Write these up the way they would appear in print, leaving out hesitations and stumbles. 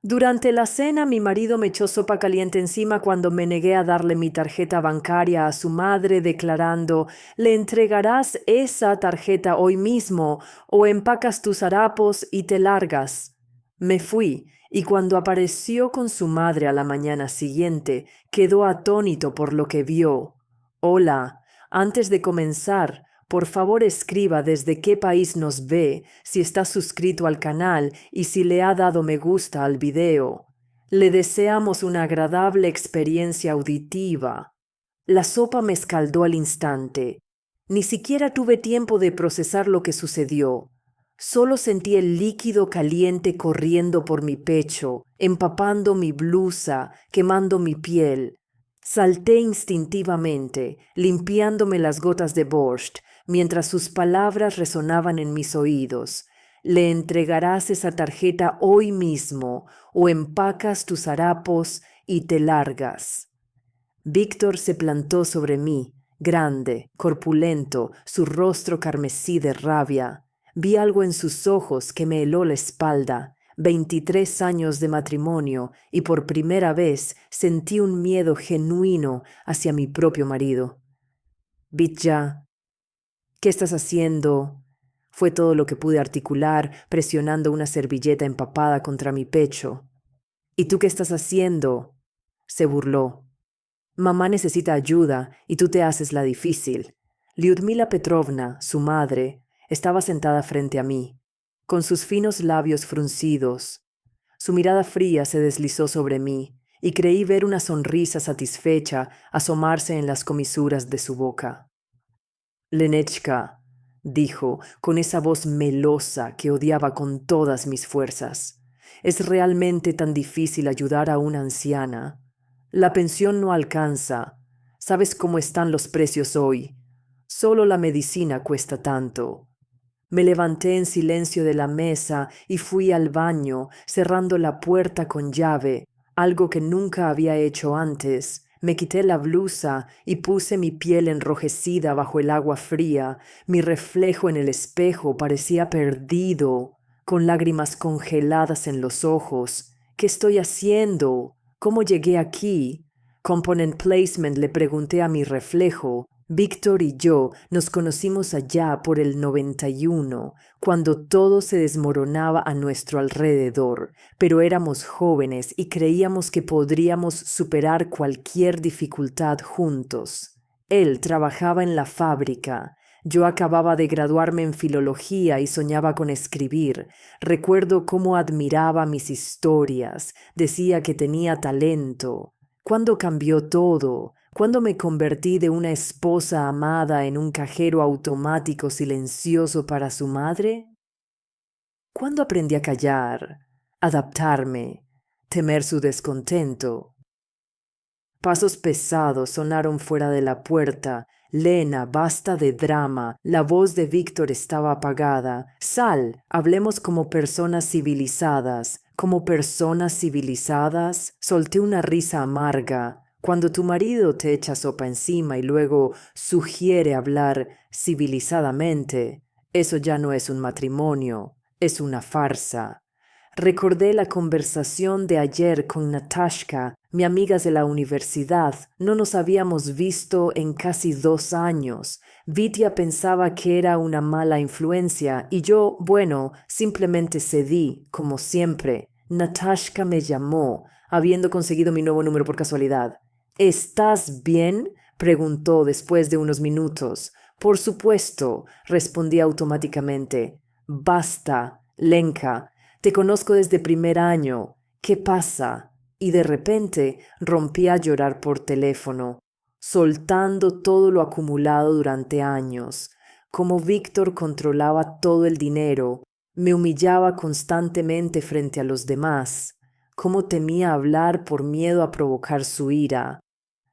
Durante la cena, mi marido me echó sopa caliente encima cuando me negué a darle mi tarjeta bancaria a su madre, declarando, «Le entregarás esa tarjeta hoy mismo o empacas tus harapos y te largas». Me fui, y cuando apareció con su madre a la mañana siguiente, quedó atónito por lo que vio. «Hola, antes de comenzar, por favor escriba desde qué país nos ve, si está suscrito al canal y si le ha dado me gusta al video. Le deseamos una agradable experiencia auditiva». La sopa me escaldó al instante. Ni siquiera tuve tiempo de procesar lo que sucedió. Solo sentí el líquido caliente corriendo por mi pecho, empapando mi blusa, quemando mi piel. Salté instintivamente, limpiándome las gotas de borscht, mientras sus palabras resonaban en mis oídos. «Le entregarás esa tarjeta hoy mismo, o empacas tus harapos y te largas». Víctor se plantó sobre mí, grande, corpulento, su rostro carmesí de rabia. Vi algo en sus ojos que me heló la espalda. 23 años de matrimonio, y por primera vez sentí un miedo genuino hacia mi propio marido. «Vitya, ¿qué estás haciendo?», fue todo lo que pude articular, presionando una servilleta empapada contra mi pecho. «¿Y tú qué estás haciendo?», se burló. «Mamá necesita ayuda y tú te haces la difícil». Lyudmila Petrovna, su madre, estaba sentada frente a mí, con sus finos labios fruncidos. Su mirada fría se deslizó sobre mí y creí ver una sonrisa satisfecha asomarse en las comisuras de su boca. «Lenechka», dijo, con esa voz melosa que odiaba con todas mis fuerzas, «¿es realmente tan difícil ayudar a una anciana? La pensión no alcanza. ¿Sabes cómo están los precios hoy? Solo la medicina cuesta tanto». Me levanté en silencio de la mesa y fui al baño, cerrando la puerta con llave, algo que nunca había hecho antes. Me quité la blusa y puse mi piel enrojecida bajo el agua fría. Mi reflejo en el espejo parecía perdido, con lágrimas congeladas en los ojos. «¿Qué estoy haciendo? ¿Cómo llegué aquí?». Component Placement, le pregunté a mi reflejo. Víctor y yo nos conocimos allá por el 91, cuando todo se desmoronaba a nuestro alrededor, pero éramos jóvenes y creíamos que podríamos superar cualquier dificultad juntos. Él trabajaba en la fábrica. Yo acababa de graduarme en filología y soñaba con escribir. Recuerdo cómo admiraba mis historias, decía que tenía talento. ¿Cuándo cambió todo? ¿Cuándo me convertí de una esposa amada en un cajero automático silencioso para su madre? ¿Cuándo aprendí a callar, adaptarme, temer su descontento? Pasos pesados sonaron fuera de la puerta. «Lena, basta de drama». La voz de Víctor estaba apagada. «Sal, hablemos como personas civilizadas». «¿Como personas civilizadas?». Solté una risa amarga. Cuando tu marido te echa sopa encima y luego sugiere hablar civilizadamente, eso ya no es un matrimonio, es una farsa. Recordé la conversación de ayer con Natashka, mi amiga de la universidad. No nos habíamos visto en casi 2 años. Vitya pensaba que era una mala influencia y yo, bueno, simplemente cedí, como siempre. Natashka me llamó, habiendo conseguido mi nuevo número por casualidad. «¿Estás bien?», preguntó después de unos minutos. «Por supuesto», respondí automáticamente. «Basta, Lenka. Te conozco desde primer año. ¿Qué pasa?». Y de repente rompí a llorar por teléfono, soltando todo lo acumulado durante años. Como Víctor controlaba todo el dinero, me humillaba constantemente frente a los demás. Cómo temía hablar por miedo a provocar su ira.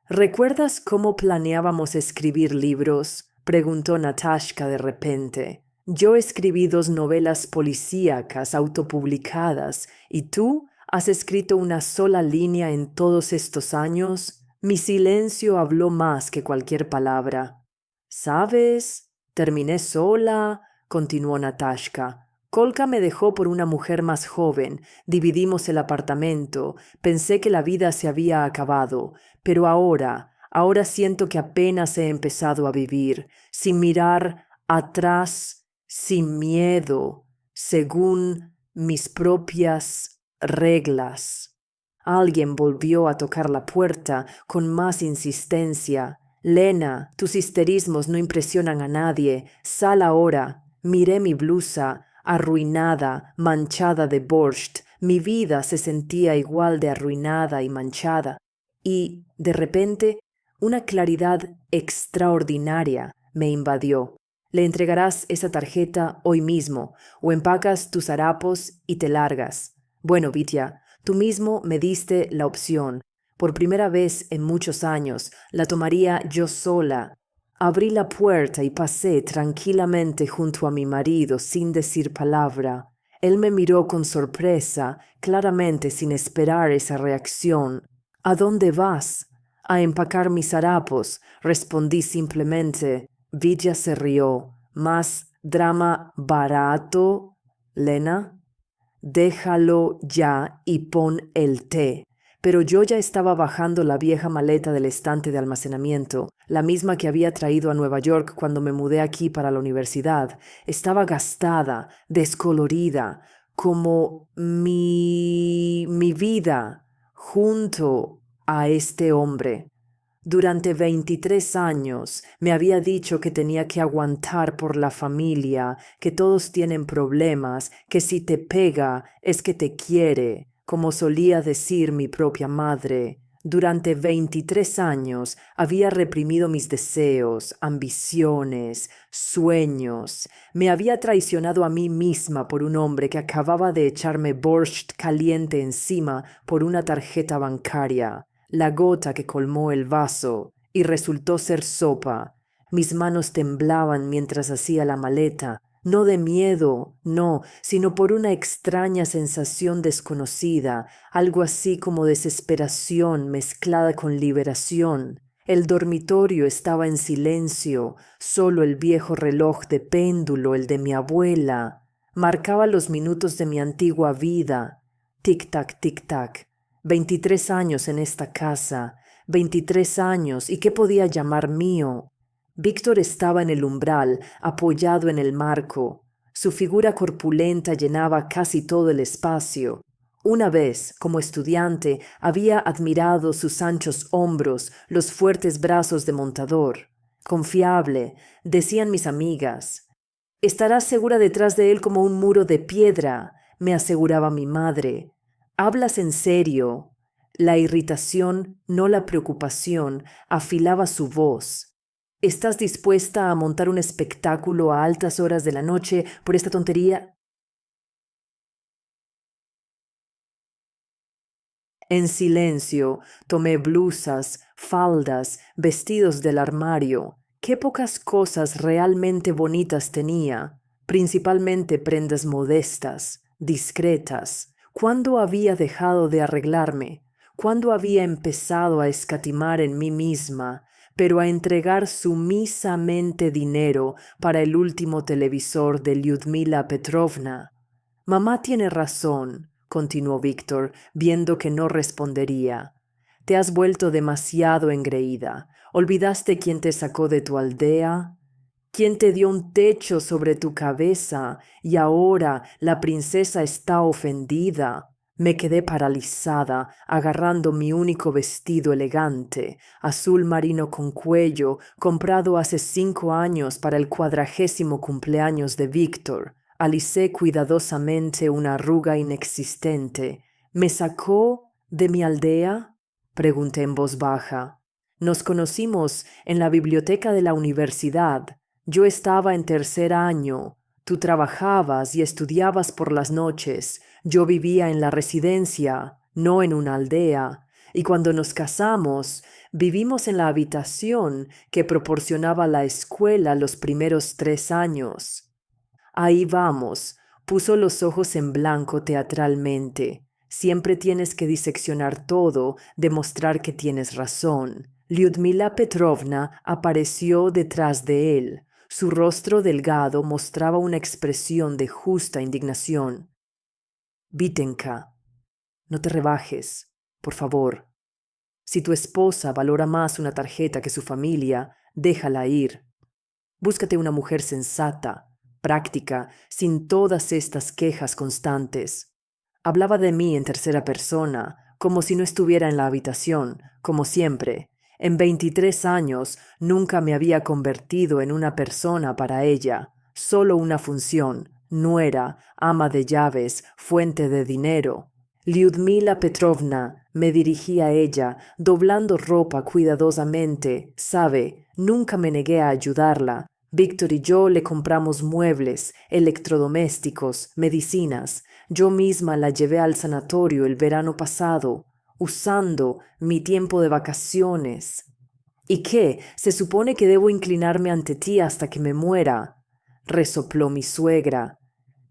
«¿Recuerdas cómo planeábamos escribir libros?», preguntó Natashka de repente. «Yo escribí 2 novelas policíacas autopublicadas, ¿y tú has escrito una sola línea en todos estos años?». Mi silencio habló más que cualquier palabra. «¿Sabes? Terminé sola», continuó Natashka. Kolka me dejó por una mujer más joven, dividimos el apartamento, pensé que la vida se había acabado, pero ahora siento que apenas he empezado a vivir, sin mirar atrás, sin miedo, según mis propias reglas. Alguien volvió a tocar la puerta con más insistencia. Lena, tus histerismos no impresionan a nadie. Sal ahora. Miré mi blusa, arruinada, manchada de borscht. Mi vida se sentía igual de arruinada y manchada. Y, de repente, una claridad extraordinaria me invadió. Le entregarás esa tarjeta hoy mismo, o empacas tus harapos y te largas. Bueno, Vitya, tú mismo me diste la opción. Por primera vez en muchos años, la tomaría yo sola. Abrí la puerta y pasé tranquilamente junto a mi marido sin decir palabra. Él me miró con sorpresa, claramente sin esperar esa reacción. ¿A dónde vas? A empacar mis harapos, respondí simplemente. Vitya se rió. ¿Más drama barato, Lena? Déjalo ya y pon el té. Pero yo ya estaba bajando la vieja maleta del estante de almacenamiento, la misma que había traído a Nueva York cuando me mudé aquí para la universidad. Estaba gastada, descolorida, como mi vida junto a este hombre. Durante 23 años me había dicho que tenía que aguantar por la familia, que todos tienen problemas, que si te pega es que te quiere, como solía decir mi propia madre. Durante 23 años había reprimido mis deseos, ambiciones, sueños. Me había traicionado a mí misma por un hombre que acababa de echarme borscht caliente encima por una tarjeta bancaria. La gota que colmó el vaso y resultó ser sopa. Mis manos temblaban mientras hacía la maleta, no de miedo, no, sino por una extraña sensación desconocida, algo así como desesperación mezclada con liberación. El dormitorio estaba en silencio, solo el viejo reloj de péndulo, el de mi abuela, marcaba los minutos de mi antigua vida. Tic-tac, tic-tac. 23 años en esta casa, 23 años, ¿y qué podía llamar mío? Víctor estaba en el umbral, apoyado en el marco. Su figura corpulenta llenaba casi todo el espacio. Una vez, como estudiante, había admirado sus anchos hombros, los fuertes brazos de montador. Confiable, decían mis amigas. Estarás segura detrás de él como un muro de piedra, me aseguraba mi madre. ¿Hablas en serio? La irritación, no la preocupación, afilaba su voz. ¿Estás dispuesta a montar un espectáculo a altas horas de la noche por esta tontería? En silencio, tomé blusas, faldas, vestidos del armario. Qué pocas cosas realmente bonitas tenía, principalmente prendas modestas, discretas. ¿Cuándo había dejado de arreglarme? ¿Cuándo había empezado a escatimar en mí misma, pero a entregar sumisamente dinero para el último televisor de Lyudmila Petrovna? Mamá tiene razón, continuó Víctor, viendo que no respondería. Te has vuelto demasiado engreída. ¿Olvidaste quién te sacó de tu aldea? ¿Quién te dio un techo sobre tu cabeza? Y ahora la princesa está ofendida. Me quedé paralizada, agarrando mi único vestido elegante, azul marino con cuello, comprado hace 5 años para el 40º cumpleaños de Víctor. Alisé cuidadosamente una arruga inexistente. ¿Me sacó de mi aldea? Pregunté en voz baja. Nos conocimos en la biblioteca de la universidad. Yo estaba en 3er año. Tú trabajabas y estudiabas por las noches. Yo vivía en la residencia, no en una aldea. Y cuando nos casamos, vivimos en la habitación que proporcionaba la escuela los primeros 3 años. Ahí vamos, puso los ojos en blanco teatralmente. Siempre tienes que diseccionar todo, demostrar que tienes razón. Lyudmila Petrovna apareció detrás de él. Su rostro delgado mostraba una expresión de justa indignación. Vitenka, no te rebajes, por favor. Si tu esposa valora más una tarjeta que su familia, déjala ir. Búscate una mujer sensata, práctica, sin todas estas quejas constantes. Hablaba de mí en tercera persona, como si no estuviera en la habitación, como siempre. En 23 años nunca me había convertido en una persona para ella, solo una función, nuera, ama de llaves, fuente de dinero. Lyudmila Petrovna, me dirigí a ella, doblando ropa cuidadosamente. Sabe, nunca me negué a ayudarla. Víctor y yo le compramos muebles, electrodomésticos, medicinas. Yo misma la llevé al sanatorio el verano pasado, usando mi tiempo de vacaciones. ¿Y qué? ¿Se supone que debo inclinarme ante ti hasta que me muera? Resopló mi suegra.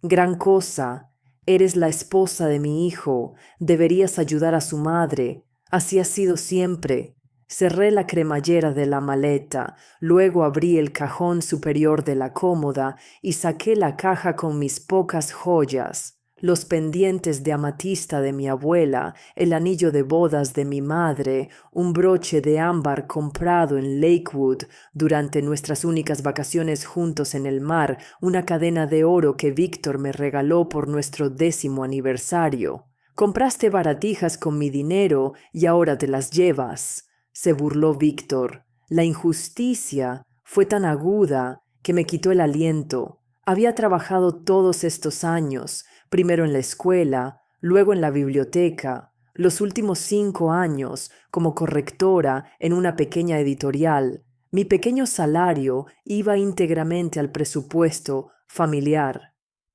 Gran cosa. Eres la esposa de mi hijo. Deberías ayudar a su madre. Así ha sido siempre. Cerré la cremallera de la maleta, luego abrí el cajón superior de la cómoda y saqué la caja con mis pocas joyas, los pendientes de amatista de mi abuela, el anillo de bodas de mi madre, un broche de ámbar comprado en Lakewood durante nuestras únicas vacaciones juntos en el mar, una cadena de oro que Víctor me regaló por nuestro 10º aniversario. Compraste baratijas con mi dinero y ahora te las llevas. Se burló Víctor. La injusticia fue tan aguda que me quitó el aliento. Había trabajado todos estos años, primero en la escuela, luego en la biblioteca, los últimos 5 años como correctora en una pequeña editorial. Mi pequeño salario iba íntegramente al presupuesto familiar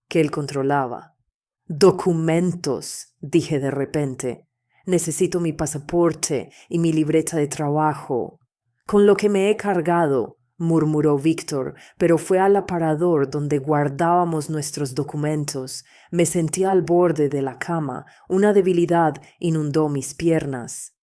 que él controlaba. Documentos, dije de repente. Necesito mi pasaporte y mi libreta de trabajo. Con lo que me he cargado, murmuró Víctor, pero fue al aparador donde guardábamos nuestros documentos. Me sentí al borde de la cama. Una debilidad inundó mis piernas.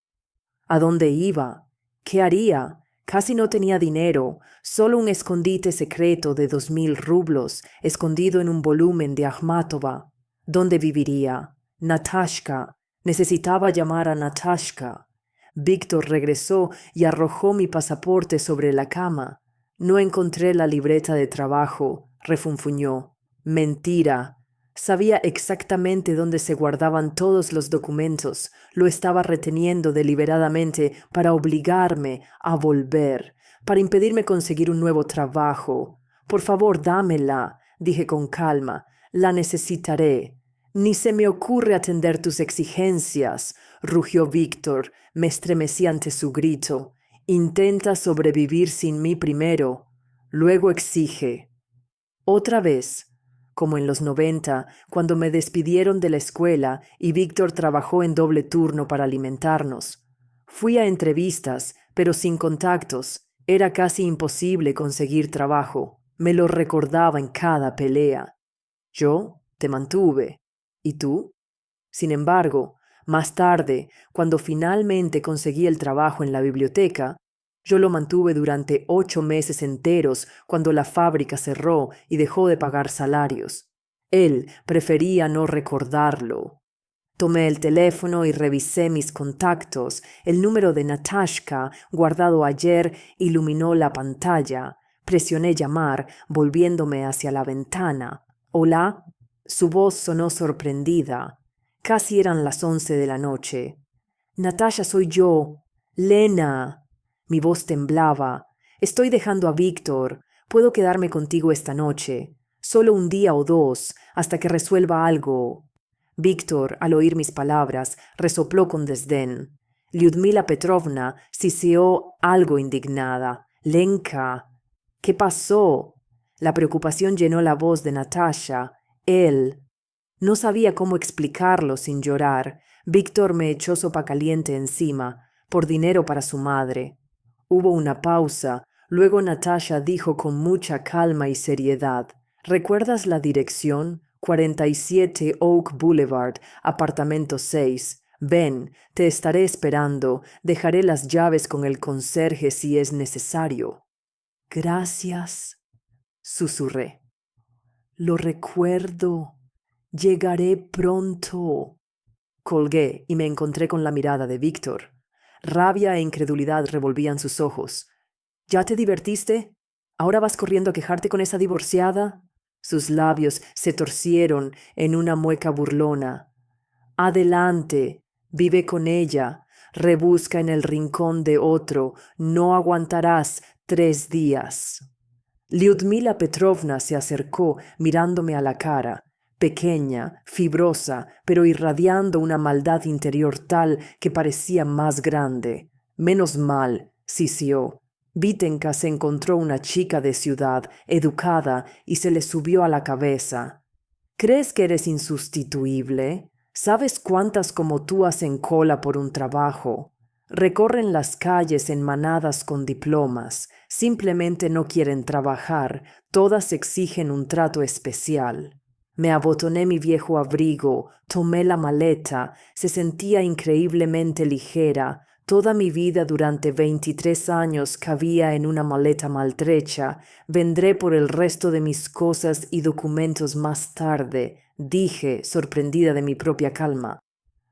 ¿A dónde iba? ¿Qué haría? Casi no tenía dinero, solo un escondite secreto de 2000 rublos, escondido en un volumen de Akhmatova. ¿Dónde viviría? Natashka. Necesitaba llamar a Natashka. Víctor regresó y arrojó mi pasaporte sobre la cama. No encontré la libreta de trabajo, refunfuñó. Mentira. Sabía exactamente dónde se guardaban todos los documentos. Lo estaba reteniendo deliberadamente para obligarme a volver, para impedirme conseguir un nuevo trabajo. Por favor, dámela, dije con calma. La necesitaré. Ni se me ocurre atender tus exigencias, rugió Víctor. Me estremecí ante su grito. Intenta sobrevivir sin mí primero, luego exige. Otra vez, como en los 90, cuando me despidieron de la escuela y Víctor trabajó en doble turno para alimentarnos. Fui a entrevistas, pero sin contactos. Era casi imposible conseguir trabajo. Me lo recordaba en cada pelea. Yo te mantuve. ¿Y tú? Sin embargo, más tarde, cuando finalmente conseguí el trabajo en la biblioteca, yo lo mantuve durante 8 meses enteros cuando la fábrica cerró y dejó de pagar salarios. Él prefería no recordarlo. Tomé el teléfono y revisé mis contactos. El número de Natashka, guardado ayer, iluminó la pantalla. Presioné llamar, volviéndome hacia la ventana. «Hola». Su voz sonó sorprendida. Casi eran las 11 de la noche. «Natasha, soy yo. Lena». Mi voz temblaba. «Estoy dejando a Víctor. Puedo quedarme contigo esta noche. Solo un día o 2, hasta que resuelva algo». Víctor, al oír mis palabras, resopló con desdén. Lyudmila Petrovna siseó algo indignada. «Lenka, ¿qué pasó?» La preocupación llenó la voz de Natasha. Él. No sabía cómo explicarlo sin llorar. Víctor me echó sopa caliente encima, por dinero para su madre. Hubo una pausa. Luego Natasha dijo con mucha calma y seriedad: «¿Recuerdas la dirección? 47 Oak Boulevard, apartamento 6. Ven, te estaré esperando. Dejaré las llaves con el conserje si es necesario». «Gracias». susurré. Lo recuerdo. Llegaré pronto. Colgué y me encontré con la mirada de Víctor. Rabia e incredulidad revolvían sus ojos. ¿Ya te divertiste? ¿Ahora vas corriendo a quejarte con esa divorciada? Sus labios se torcieron en una mueca burlona. Adelante, vive con ella, rebusca en el rincón de otro, no aguantarás 3 días. Lyudmila Petrovna se acercó mirándome a la cara, pequeña, fibrosa, pero irradiando una maldad interior tal que parecía más grande. Menos mal, sisió. Vitenka se encontró una chica de ciudad, educada, y se le subió a la cabeza. ¿Crees que eres insustituible? ¿Sabes cuántas como tú hacen cola por un trabajo? Recorren las calles en manadas con diplomas, simplemente no quieren trabajar, todas exigen un trato especial. Me abotoné mi viejo abrigo, tomé la maleta, se sentía increíblemente ligera. Toda mi vida durante 23 años cabía en una maleta maltrecha. Vendré por el resto de mis cosas y documentos más tarde, dije, sorprendida de mi propia calma.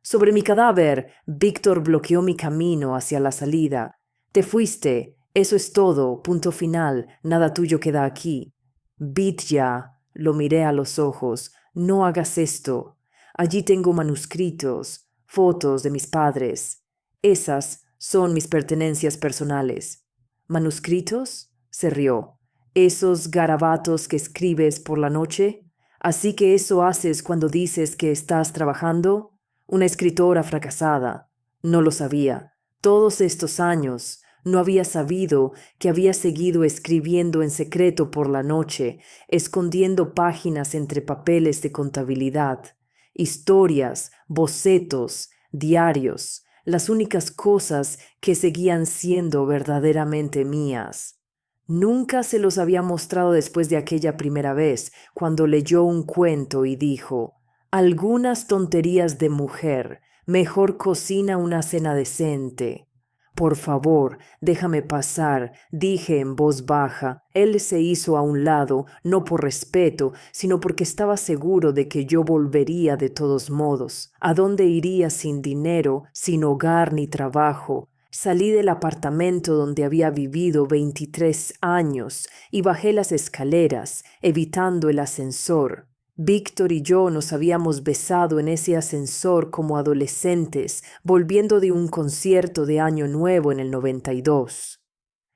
Sobre mi cadáver, Víctor bloqueó mi camino hacia la salida. Te fuiste, eso es todo, punto final, nada tuyo queda aquí. Vitya, lo miré a los ojos, no hagas esto. Allí tengo manuscritos, fotos de mis padres. Esas son mis pertenencias personales. ¿Manuscritos? Se rió. ¿Esos garabatos que escribes por la noche? ¿Así que eso haces cuando dices que estás trabajando? Una escritora fracasada. No lo sabía. Todos estos años no había sabido que había seguido escribiendo en secreto por la noche, escondiendo páginas entre papeles de contabilidad, historias, bocetos, diarios, las únicas cosas que seguían siendo verdaderamente mías. Nunca se los había mostrado después de aquella primera vez, cuando leyó un cuento y dijo: algunas tonterías de mujer, mejor cocina una cena decente. Por favor, déjame pasar, dije en voz baja. Él se hizo a un lado, no por respeto, sino porque estaba seguro de que yo volvería de todos modos. ¿A dónde iría sin dinero, sin hogar ni trabajo? Salí del apartamento donde había vivido 23 años y bajé las escaleras, evitando el ascensor. Víctor y yo nos habíamos besado en ese ascensor como adolescentes, volviendo de un concierto de Año Nuevo en el 92.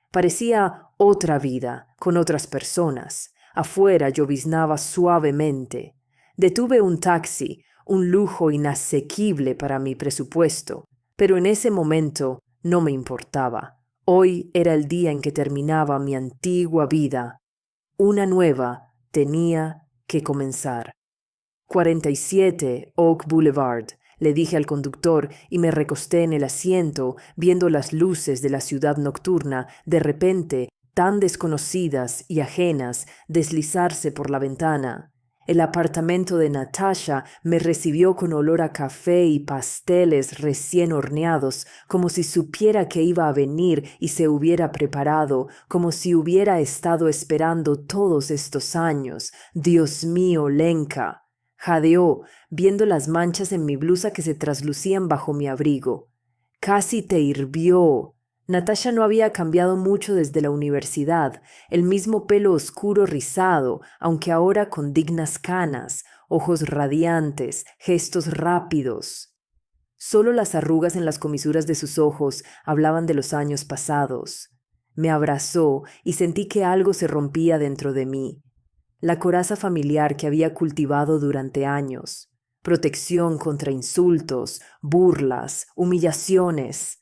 Parecía otra vida, con otras personas. Afuera lloviznaba suavemente. Detuve un taxi, un lujo inasequible para mi presupuesto, pero en ese momento no me importaba. Hoy era el día en que terminaba mi antigua vida. Una nueva tenía que comenzar. 47 Oak Boulevard, le dije al conductor y me recosté en el asiento, viendo las luces de la ciudad nocturna, de repente tan desconocidas y ajenas, deslizarse por la ventana. El apartamento de Natasha me recibió con olor a café y pasteles recién horneados, como si supiera que iba a venir y se hubiera preparado, como si hubiera estado esperando todos estos años. Dios mío, Lenka. Jadeó, viendo las manchas en mi blusa que se traslucían bajo mi abrigo. Casi te hirvió. Natasha no había cambiado mucho desde la universidad, el mismo pelo oscuro rizado, aunque ahora con dignas canas, ojos radiantes, gestos rápidos. Solo las arrugas en las comisuras de sus ojos hablaban de los años pasados. Me abrazó y sentí que algo se rompía dentro de mí. La coraza familiar que había cultivado durante años. Protección contra insultos, burlas, humillaciones.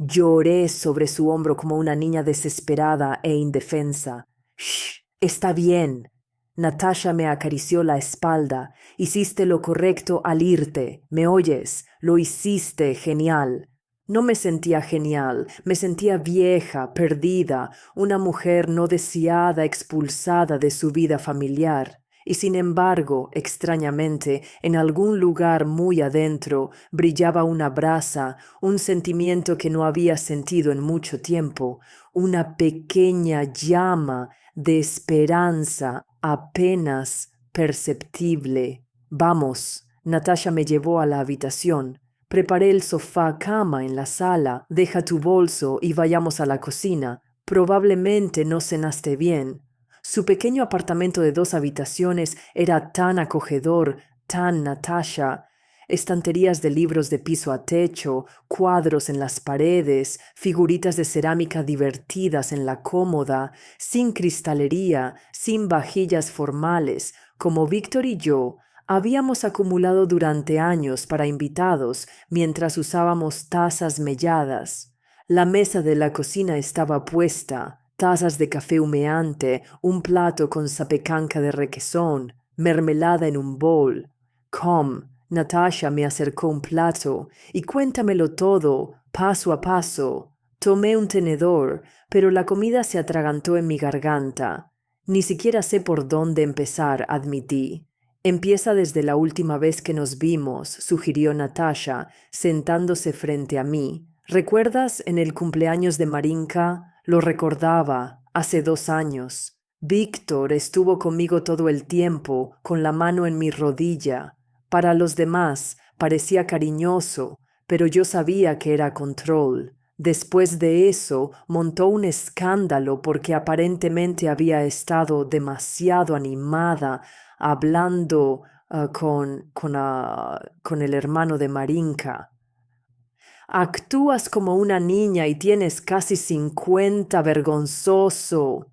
Lloré sobre su hombro como una niña desesperada e indefensa. «Shh, está bien». Natasha me acarició la espalda. Hiciste lo correcto al irte. ¿Me oyes? Lo hiciste genial. No me sentía genial, me sentía vieja, perdida, una mujer no deseada, expulsada de su vida familiar. Y sin embargo, extrañamente, en algún lugar muy adentro brillaba una brasa, un sentimiento que no había sentido en mucho tiempo, una pequeña llama de esperanza apenas perceptible. Vamos, Natasha me llevó a la habitación. Preparé el sofá cama en la sala. Deja tu bolso y vayamos a la cocina. Probablemente no cenaste bien. Su pequeño apartamento de 2 habitaciones era tan acogedor, tan Natasha. Estanterías de libros de piso a techo, cuadros en las paredes, figuritas de cerámica divertidas en la cómoda, sin cristalería, sin vajillas formales, como Víctor y yo habíamos acumulado durante años para invitados mientras usábamos tazas melladas. La mesa de la cocina estaba puesta, tazas de café humeante, un plato con zapecanca de requesón, mermelada en un bol. Come, Natasha me acercó un plato y cuéntamelo todo, paso a paso. Tomé un tenedor, pero la comida se atragantó en mi garganta. Ni siquiera sé por dónde empezar, admití. Empieza desde la última vez que nos vimos, sugirió Natasha, sentándose frente a mí. ¿Recuerdas en el cumpleaños de Marinka? Lo recordaba, hace 2 años. Víctor estuvo conmigo todo el tiempo, con la mano en mi rodilla. Para los demás parecía cariñoso, pero yo sabía que era control. Después de eso montó un escándalo porque aparentemente había estado demasiado animada hablando con el hermano de Marinka. Actúas como una niña y tienes casi 50, vergonzoso.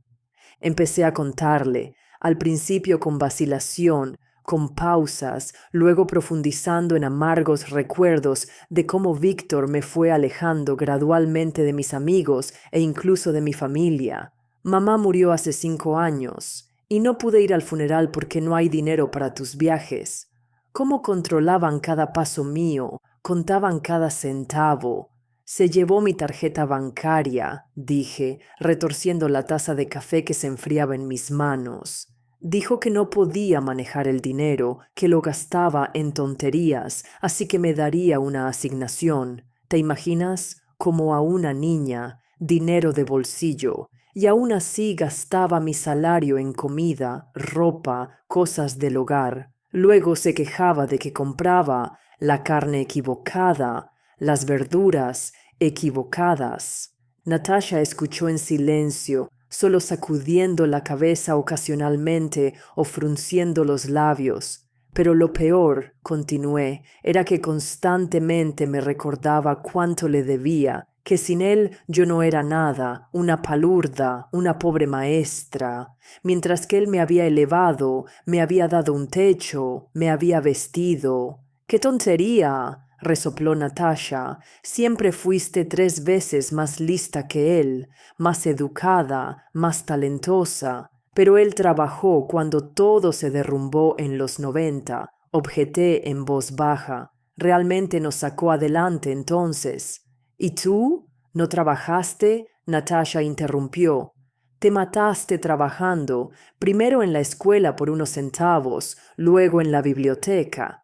Empecé a contarle, al principio con vacilación, con pausas, luego profundizando en amargos recuerdos de cómo Víctor me fue alejando gradualmente de mis amigos e incluso de mi familia. Mamá murió hace 5 años y no pude ir al funeral porque no hay dinero para tus viajes. ¿Cómo controlaban cada paso mío? Contaban cada centavo. Se llevó mi tarjeta bancaria, dije, retorciendo la taza de café que se enfriaba en mis manos. Dijo que no podía manejar el dinero, que lo gastaba en tonterías, así que me daría una asignación. ¿Te imaginas? Como a una niña, dinero de bolsillo, y aún así gastaba mi salario en comida, ropa, cosas del hogar. Luego se quejaba de que compraba la carne equivocada, las verduras equivocadas. Natasha escuchó en silencio, solo sacudiendo la cabeza ocasionalmente o frunciendo los labios. Pero lo peor, continué, era que constantemente me recordaba cuánto le debía, que sin él yo no era nada, una palurda, una pobre maestra, mientras que él me había elevado, me había dado un techo, me había vestido. ¡Qué tontería! Resopló Natasha. Siempre fuiste 3 veces más lista que él, más educada, más talentosa. Pero él trabajó cuando todo se derrumbó en los 90. Objeté en voz baja. Realmente nos sacó adelante entonces. ¿Y tú? ¿No trabajaste? Natasha interrumpió. Te mataste trabajando, primero en la escuela por unos centavos, luego en la biblioteca.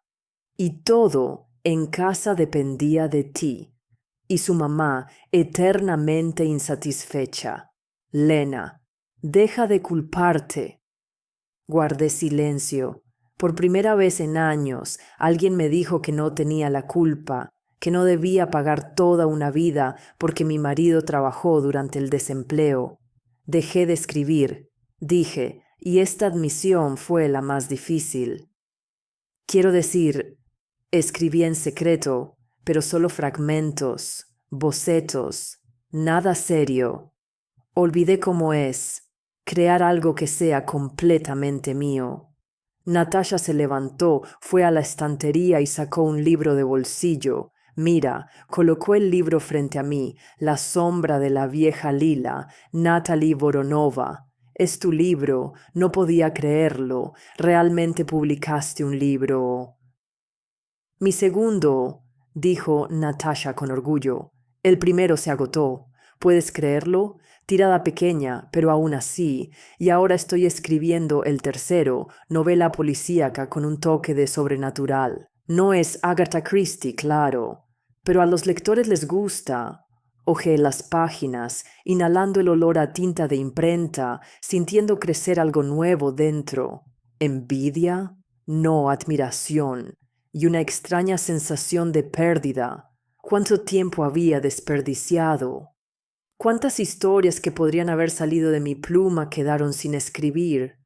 Y todo en casa dependía de ti. Y su mamá, eternamente insatisfecha. Lena, deja de culparte. Guardé silencio. Por primera vez en años, alguien me dijo que no tenía la culpa, que no debía pagar toda una vida porque mi marido trabajó durante el desempleo. Dejé de escribir, dije, y esta admisión fue la más difícil. Quiero decir, escribí en secreto, pero solo fragmentos, bocetos, nada serio. Olvidé cómo es crear algo que sea completamente mío. Natasha se levantó, fue a la estantería y sacó un libro de bolsillo. Mira, colocó el libro frente a mí, La sombra de la vieja Lila, Natalie Voronova. Es tu libro, no podía creerlo. Realmente publicaste un libro. Mi segundo, dijo Natasha con orgullo. El primero se agotó. ¿Puedes creerlo? Tirada pequeña, pero aún así. Y ahora estoy escribiendo el tercero, novela policíaca con un toque de sobrenatural. No es Agatha Christie, claro. Pero a los lectores les gusta. Hojeé las páginas, inhalando el olor a tinta de imprenta, sintiendo crecer algo nuevo dentro. ¿Envidia? No, admiración. Y una extraña sensación de pérdida. ¿Cuánto tiempo había desperdiciado? ¿Cuántas historias que podrían haber salido de mi pluma quedaron sin escribir?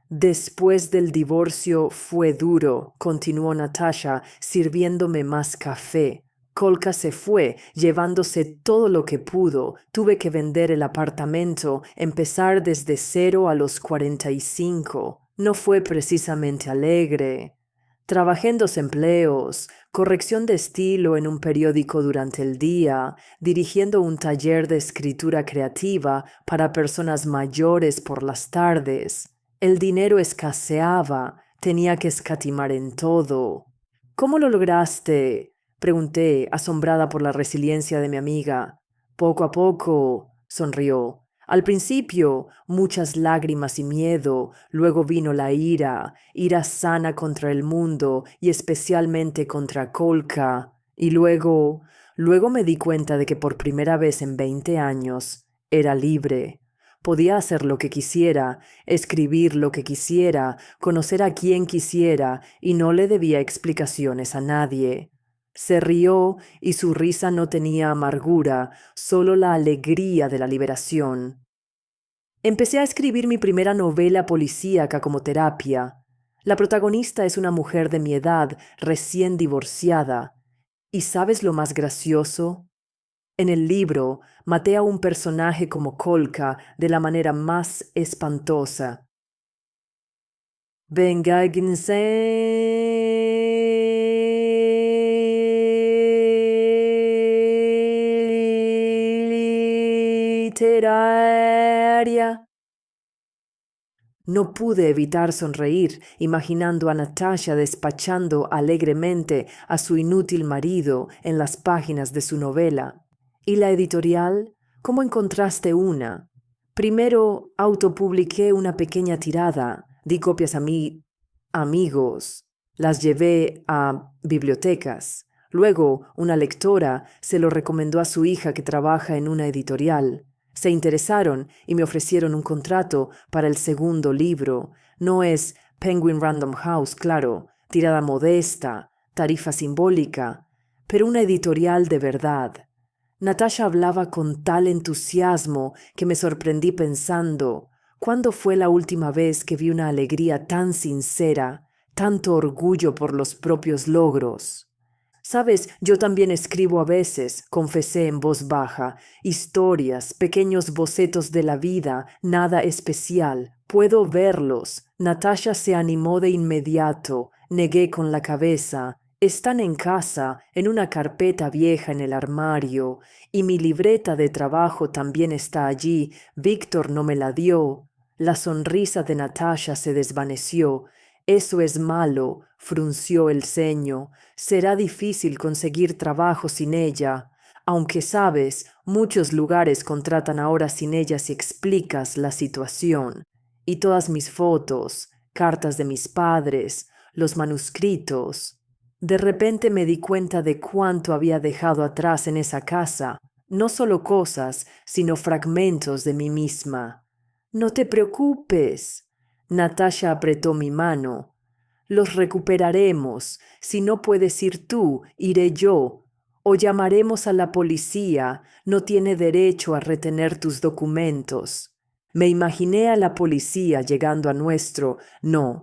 Después del divorcio fue duro, continuó Natasha, sirviéndome más café. Kolka se fue, llevándose todo lo que pudo. Tuve que vender el apartamento, empezar desde cero a los 45. No fue precisamente alegre. Trabajé en 2 empleos, corrección de estilo en un periódico durante el día, dirigiendo un taller de escritura creativa para personas mayores por las tardes. El dinero escaseaba, tenía que escatimar en todo. ¿Cómo lo lograste? Pregunté, asombrada por la resiliencia de mi amiga. Poco a poco, sonrió. Al principio, muchas lágrimas y miedo, luego vino la ira sana contra el mundo y especialmente contra Kolka. Y luego me di cuenta de que por primera vez en 20 años era libre. Podía hacer lo que quisiera, escribir lo que quisiera, conocer a quien quisiera y no le debía explicaciones a nadie. Se rió y su risa no tenía amargura, solo la alegría de la liberación. Empecé a escribir mi primera novela policíaca como terapia. La protagonista es una mujer de mi edad, recién divorciada. ¿Y sabes lo más gracioso? En el libro maté a un personaje como Kolka de la manera más espantosa. Vénganse literaria. No pude evitar sonreír, imaginando a Natasha despachando alegremente a su inútil marido en las páginas de su novela. ¿Y la editorial? ¿Cómo encontraste una? Primero autopubliqué una pequeña tirada, di copias a mis amigos, las llevé a bibliotecas. Luego, una lectora se lo recomendó a su hija que trabaja en una editorial. Se interesaron y me ofrecieron un contrato para el segundo libro. No es Penguin Random House, claro, tirada modesta, tarifa simbólica, pero una editorial de verdad. Natasha hablaba con tal entusiasmo que me sorprendí pensando, ¿cuándo fue la última vez que vi una alegría tan sincera, tanto orgullo por los propios logros? Sabes, yo también escribo a veces, confesé en voz baja, historias, pequeños bocetos de la vida, nada especial. Puedo verlos. Natasha se animó de inmediato. Negué con la cabeza. Están en casa, en una carpeta vieja en el armario, y mi libreta de trabajo también está allí. Víctor no me la dio. La sonrisa de Natasha se desvaneció. Eso es malo, frunció el ceño. Será difícil conseguir trabajo sin ella. Aunque sabes, muchos lugares contratan ahora sin ella si explicas la situación. Y todas mis fotos, cartas de mis padres, los manuscritos. De repente me di cuenta de cuánto había dejado atrás en esa casa. No solo cosas, sino fragmentos de mí misma. No te preocupes. Natasha apretó mi mano. Los recuperaremos. Si no puedes ir tú, iré yo. O llamaremos a la policía. No tiene derecho a retener tus documentos. Me imaginé a la policía llegando a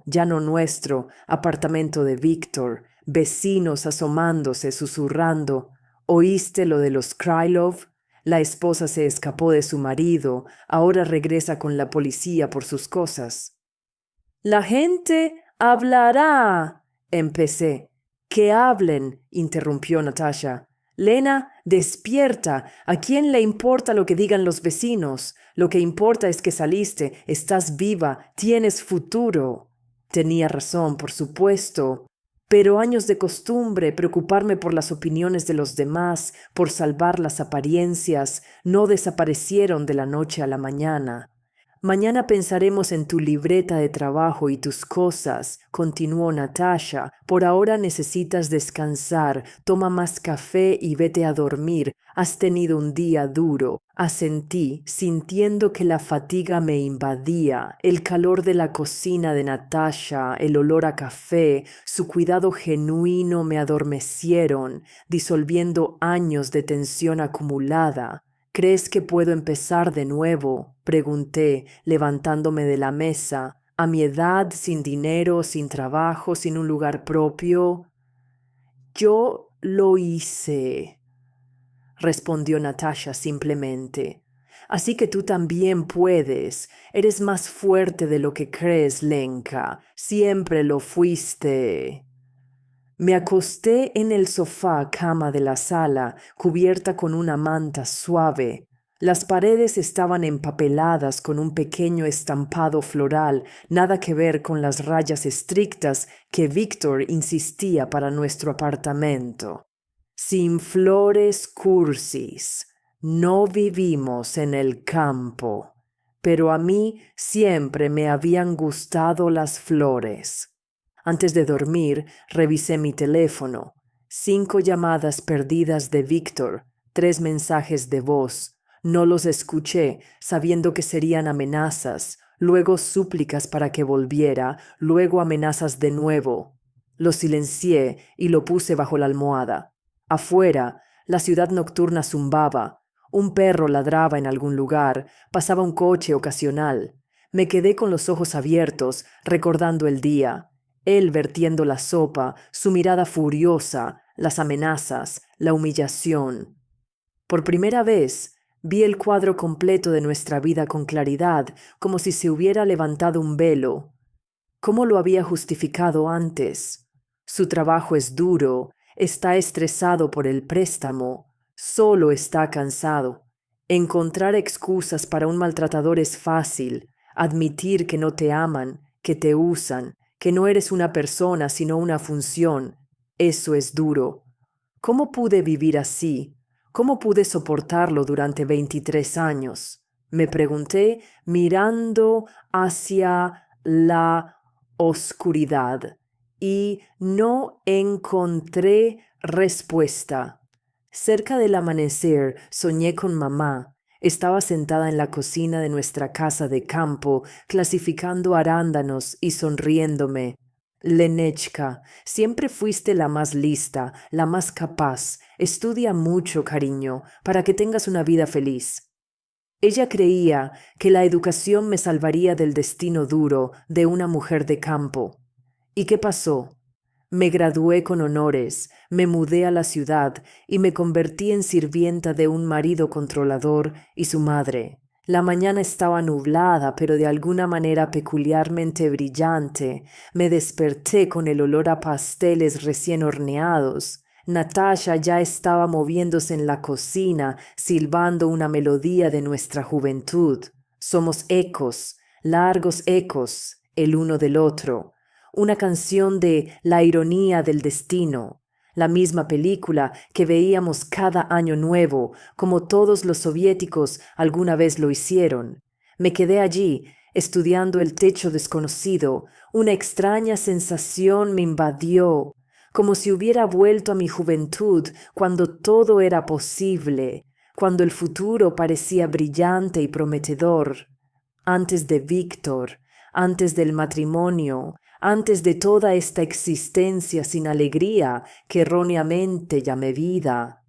ya no nuestro, apartamento de Víctor, vecinos asomándose, susurrando. ¿Oíste lo de los Krylov? La esposa se escapó de su marido, ahora regresa con la policía por sus cosas. La gente hablará, empecé. Que hablen, interrumpió Natasha. Lena, despierta. ¿A quién le importa lo que digan los vecinos? Lo que importa es que saliste, estás viva, tienes futuro. Tenía razón, por supuesto. Pero años de costumbre, preocuparme por las opiniones de los demás, por salvar las apariencias, no desaparecieron de la noche a la mañana. Mañana pensaremos en tu libreta de trabajo y tus cosas, continuó Natasha. Por ahora necesitas descansar, toma más café y vete a dormir. Has tenido un día duro. Asentí, sintiendo que la fatiga me invadía. El calor de la cocina de Natasha, el olor a café, su cuidado genuino me adormecieron, disolviendo años de tensión acumulada. ¿Crees que puedo empezar de nuevo?, pregunté, levantándome de la mesa. A mi edad, sin dinero, sin trabajo, sin un lugar propio. Yo lo hice, respondió Natasha simplemente. Así que tú también puedes. Eres más fuerte de lo que crees, Lenka. Siempre lo fuiste. Me acosté en el sofá cama de la sala, cubierta con una manta suave. Las paredes estaban empapeladas con un pequeño estampado floral, nada que ver con las rayas estrictas que Víctor insistía para nuestro apartamento. Sin flores cursis, no vivimos en el campo, pero a mí siempre me habían gustado las flores. Antes de dormir, revisé mi teléfono. 5 llamadas perdidas de Víctor, 3 mensajes de voz. No los escuché, sabiendo que serían amenazas, luego súplicas para que volviera, luego amenazas de nuevo. Lo silencié y lo puse bajo la almohada. Afuera, la ciudad nocturna zumbaba. Un perro ladraba en algún lugar, pasaba un coche ocasional. Me quedé con los ojos abiertos, recordando el día. Él vertiendo la sopa, su mirada furiosa, las amenazas, la humillación. Por primera vez, vi el cuadro completo de nuestra vida con claridad, como si se hubiera levantado un velo. ¿Cómo lo había justificado antes? Su trabajo es duro, está estresado por el préstamo, solo está cansado. Encontrar excusas para un maltratador es fácil, admitir que no te aman, que te usan, que no eres una persona sino una función. Eso es duro. ¿Cómo pude vivir así? ¿Cómo pude soportarlo durante 23 años? Me pregunté mirando hacia la oscuridad y no encontré respuesta. Cerca del amanecer soñé con mamá. Estaba sentada en la cocina de nuestra casa de campo, clasificando arándanos y sonriéndome. Lenechka, siempre fuiste la más lista, la más capaz. Estudia mucho, cariño, para que tengas una vida feliz. Ella creía que la educación me salvaría del destino duro de una mujer de campo. ¿Y qué pasó? Me gradué con honores, me mudé a la ciudad y me convertí en sirvienta de un marido controlador y su madre. La mañana estaba nublada, pero de alguna manera peculiarmente brillante. Me desperté con el olor a pasteles recién horneados. Natasha ya estaba moviéndose en la cocina, silbando una melodía de nuestra juventud. Somos ecos, largos ecos, el uno del otro. Una canción de la ironía del destino, la misma película que veíamos cada año nuevo, como todos los soviéticos alguna vez lo hicieron. Me quedé allí, estudiando el techo desconocido. Una extraña sensación me invadió, como si hubiera vuelto a mi juventud cuando todo era posible, cuando el futuro parecía brillante y prometedor. Antes de Víctor, antes del matrimonio, antes de toda esta existencia sin alegría que erróneamente llamé vida.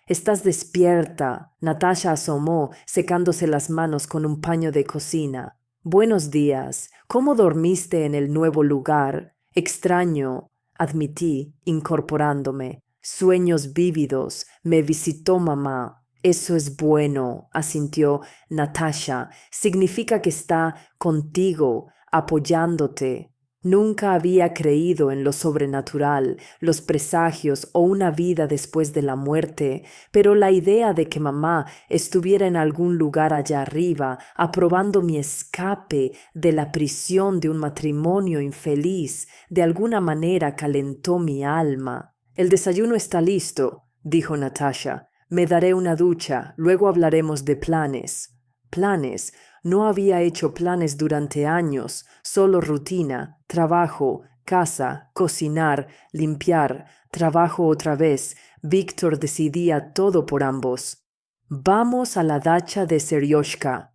Estás despierta, Natasha asomó, secándose las manos con un paño de cocina. Buenos días. ¿Cómo dormiste en el nuevo lugar? Extraño, admití, incorporándome. Sueños vívidos. Me visitó mamá. Eso es bueno, asintió Natasha. Significa que está contigo, apoyándote. Nunca había creído en lo sobrenatural, los presagios o una vida después de la muerte, pero la idea de que mamá estuviera en algún lugar allá arriba, aprobando mi escape de la prisión de un matrimonio infeliz, de alguna manera calentó mi alma. El desayuno está listo, dijo Natasha. Me daré una ducha, luego hablaremos de planes. Planes. No había hecho planes durante años, solo rutina, trabajo, casa, cocinar, limpiar, trabajo otra vez. Víctor decidía todo por ambos. Vamos a la dacha de Seryoshka.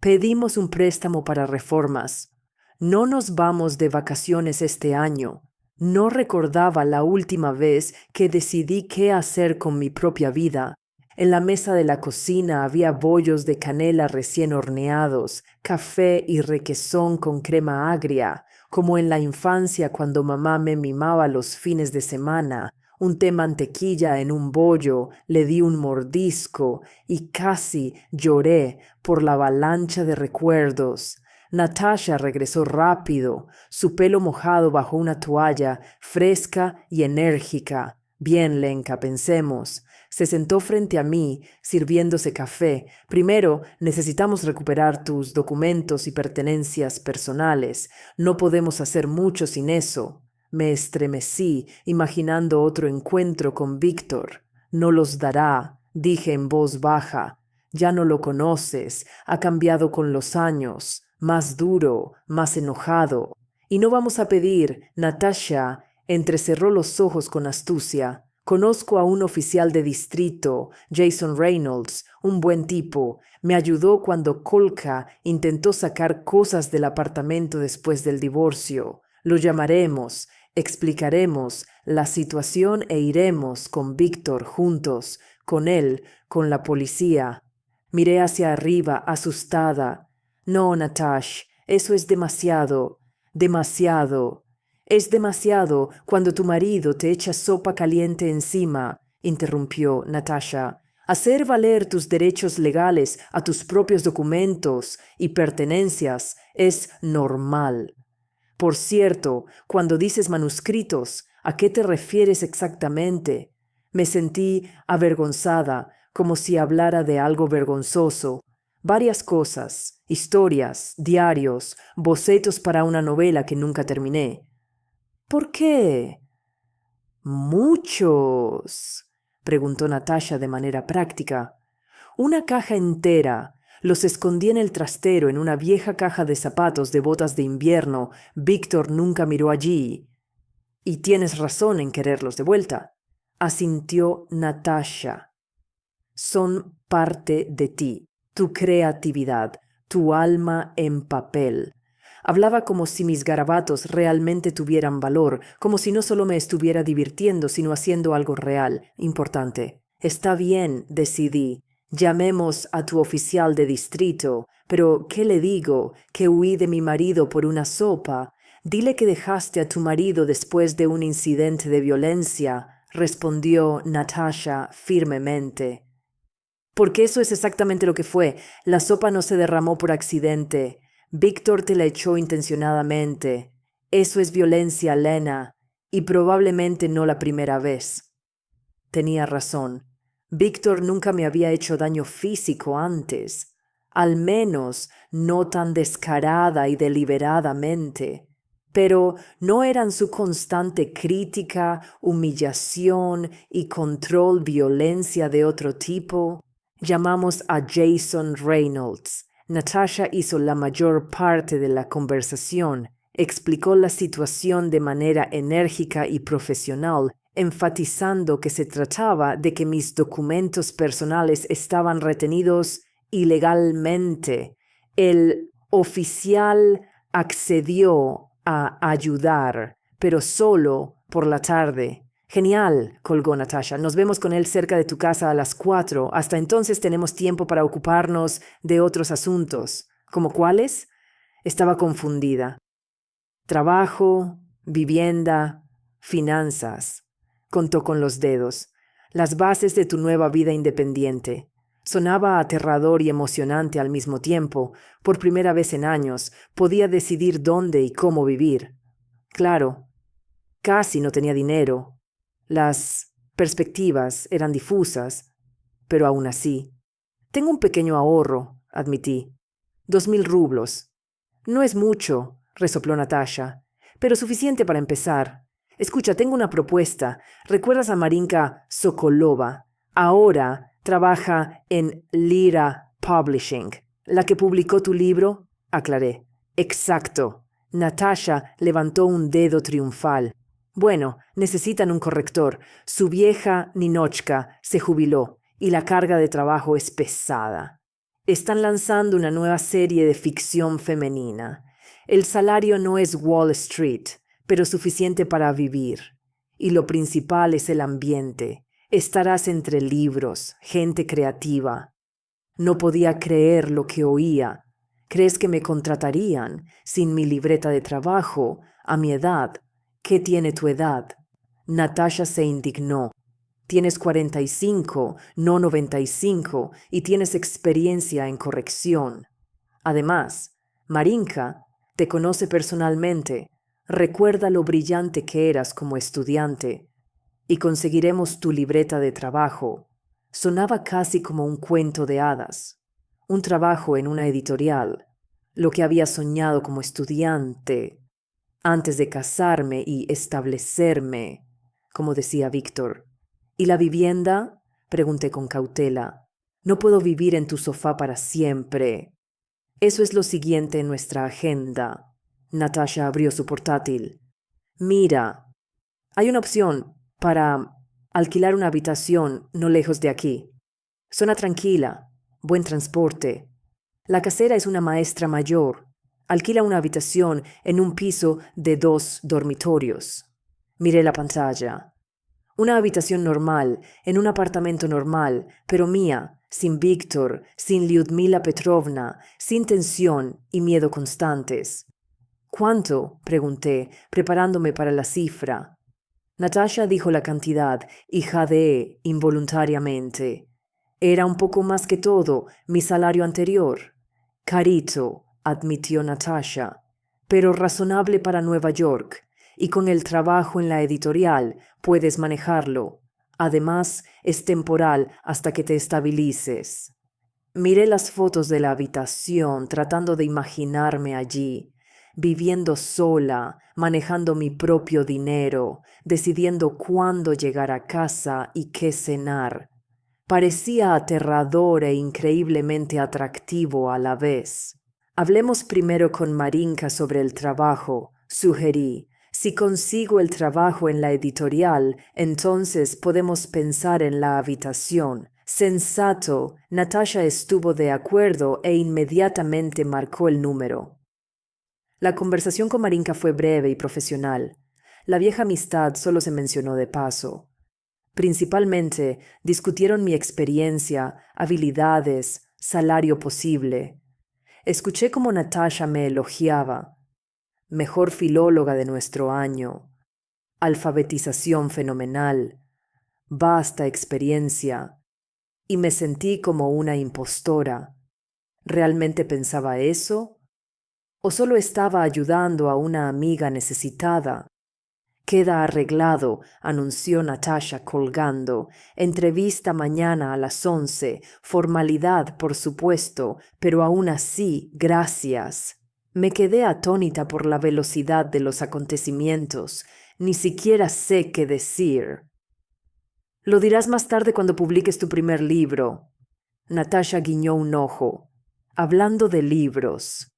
Pedimos un préstamo para reformas. No nos vamos de vacaciones este año. No recordaba la última vez que decidí qué hacer con mi propia vida. En la mesa de la cocina había bollos de canela recién horneados, café y requesón con crema agria, como en la infancia cuando mamá me mimaba los fines de semana. Unté mantequilla en un bollo, le di un mordisco y casi lloré por la avalancha de recuerdos. Natasha regresó rápido, su pelo mojado bajo una toalla, fresca y enérgica. Bien, Lenka, pensemos. Se sentó frente a mí, sirviéndose café. Primero, necesitamos recuperar tus documentos y pertenencias personales. No podemos hacer mucho sin eso. Me estremecí, imaginando otro encuentro con Víctor. No los dará, dije en voz baja. Ya no lo conoces, ha cambiado con los años, más duro, más enojado. Y no vamos a pedir, Natasha entrecerró los ojos con astucia. Conozco a un oficial de distrito, Jason Reynolds, un buen tipo. Me ayudó cuando Kolka intentó sacar cosas del apartamento después del divorcio. Lo llamaremos, explicaremos la situación e iremos con Víctor juntos, con él, con la policía. Miré hacia arriba, asustada. No, Natash, eso es demasiado, demasiado. Es demasiado cuando tu marido te echa sopa caliente encima, interrumpió Natasha. Hacer valer tus derechos legales a tus propios documentos y pertenencias es normal. Por cierto, cuando dices manuscritos, ¿a qué te refieres exactamente? Me sentí avergonzada, como si hablara de algo vergonzoso. Varias cosas, historias, diarios, bocetos para una novela que nunca terminé. ¿Por qué? Muchos, preguntó Natasha de manera práctica. Una caja entera. Los escondí en el trastero en una vieja caja de zapatos de botas de invierno. Víctor nunca miró allí. Y tienes razón en quererlos de vuelta, asintió Natasha. Son parte de ti, tu creatividad, tu alma en papel. Hablaba como si mis garabatos realmente tuvieran valor, como si no solo me estuviera divirtiendo, sino haciendo algo real, importante. Está bien, decidí. Llamemos a tu oficial de distrito. Pero, ¿qué le digo? ¿Que huí de mi marido por una sopa? Dile que dejaste a tu marido después de un incidente de violencia, respondió Natasha firmemente. Porque eso es exactamente lo que fue. La sopa no se derramó por accidente. Víctor te la echó intencionadamente. Eso es violencia, Lena, y probablemente no la primera vez. Tenía razón. Víctor nunca me había hecho daño físico antes, al menos no tan descarada y deliberadamente. Pero ¿no eran su constante crítica, humillación y control violencia de otro tipo? Llamamos a Jason Reynolds. Natasha hizo la mayor parte de la conversación, explicó la situación de manera enérgica y profesional, enfatizando que se trataba de que mis documentos personales estaban retenidos ilegalmente. El oficial accedió a ayudar, pero solo por la tarde. Genial, colgó Natasha. Nos vemos con él cerca de tu casa a las 4. Hasta entonces tenemos tiempo para ocuparnos de otros asuntos. ¿Cómo cuáles? Estaba confundida. Trabajo, vivienda, finanzas. Contó con los dedos. Las bases de tu nueva vida independiente. Sonaba aterrador y emocionante al mismo tiempo. Por primera vez en años, podía decidir dónde y cómo vivir. Claro, casi no tenía dinero. Las perspectivas eran difusas, pero aún así. Tengo un pequeño ahorro, admití. 2,000 rublos. No es mucho, resopló Natasha, pero suficiente para empezar. Escucha, tengo una propuesta. ¿Recuerdas a Marinka Sokolova? Ahora trabaja en Lira Publishing. ¿La que publicó tu libro? Aclaré. Exacto. Natasha levantó un dedo triunfal. Bueno, necesitan un corrector. Su vieja Ninochka se jubiló y la carga de trabajo es pesada. Están lanzando una nueva serie de ficción femenina. El salario no es Wall Street, pero suficiente para vivir. Y lo principal es el ambiente. Estarás entre libros, gente creativa. No podía creer lo que oía. ¿Crees que me contratarían sin mi libreta de trabajo, a mi edad? ¿Qué tiene tu edad? Natasha se indignó. Tienes 45, no 95, y tienes experiencia en corrección. Además, Marinka te conoce personalmente. Recuerda lo brillante que eras como estudiante. Y conseguiremos tu libreta de trabajo. Sonaba casi como un cuento de hadas. Un trabajo en una editorial. Lo que había soñado como estudiante antes de casarme y establecerme, como decía Víctor. ¿Y la vivienda? Pregunté con cautela. No puedo vivir en tu sofá para siempre. Eso es lo siguiente en nuestra agenda. Natasha abrió su portátil. Mira, hay una opción para alquilar una habitación no lejos de aquí. Zona tranquila, buen transporte. La casera es una maestra mayor. Alquila una habitación en un piso de 2 dormitorios. Miré la pantalla. Una habitación normal, en un apartamento normal, pero mía, sin Víctor, sin Lyudmila Petrovna, sin tensión y miedo constantes. ¿Cuánto? Pregunté, preparándome para la cifra. Natasha dijo la cantidad y jadeé involuntariamente. Era un poco más que todo mi salario anterior. Carito, admitió Natasha, pero razonable para Nueva York, y con el trabajo en la editorial puedes manejarlo. Además, es temporal hasta que te estabilices. Miré las fotos de la habitación tratando de imaginarme allí, viviendo sola, manejando mi propio dinero, decidiendo cuándo llegar a casa y qué cenar. Parecía aterrador e increíblemente atractivo a la vez. Hablemos primero con Marinka sobre el trabajo, sugerí. Si consigo el trabajo en la editorial, entonces podemos pensar en la habitación. Sensato, Natasha estuvo de acuerdo e inmediatamente marcó el número. La conversación con Marinka fue breve y profesional. La vieja amistad solo se mencionó de paso. Principalmente discutieron mi experiencia, habilidades, salario posible. Escuché cómo Natasha me elogiaba. Mejor filóloga de nuestro año. Alfabetización fenomenal. Vasta experiencia. Y me sentí como una impostora. ¿Realmente pensaba eso? ¿O solo estaba ayudando a una amiga necesitada? Queda arreglado, anunció Natasha colgando. Entrevista mañana a las 11. Formalidad, por supuesto, pero aún así, gracias. Me quedé atónita por la velocidad de los acontecimientos. Ni siquiera sé qué decir. Lo dirás más tarde cuando publiques tu primer libro. Natasha guiñó un ojo. Hablando de libros.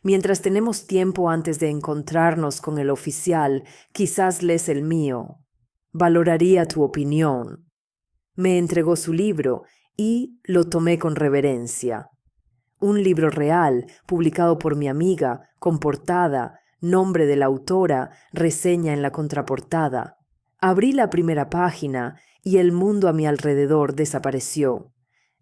Mientras tenemos tiempo antes de encontrarnos con el oficial, quizás lees el mío. Valoraría tu opinión. Me entregó su libro y lo tomé con reverencia. Un libro real, publicado por mi amiga, con portada, nombre de la autora, reseña en la contraportada. Abrí la primera página y el mundo a mi alrededor desapareció.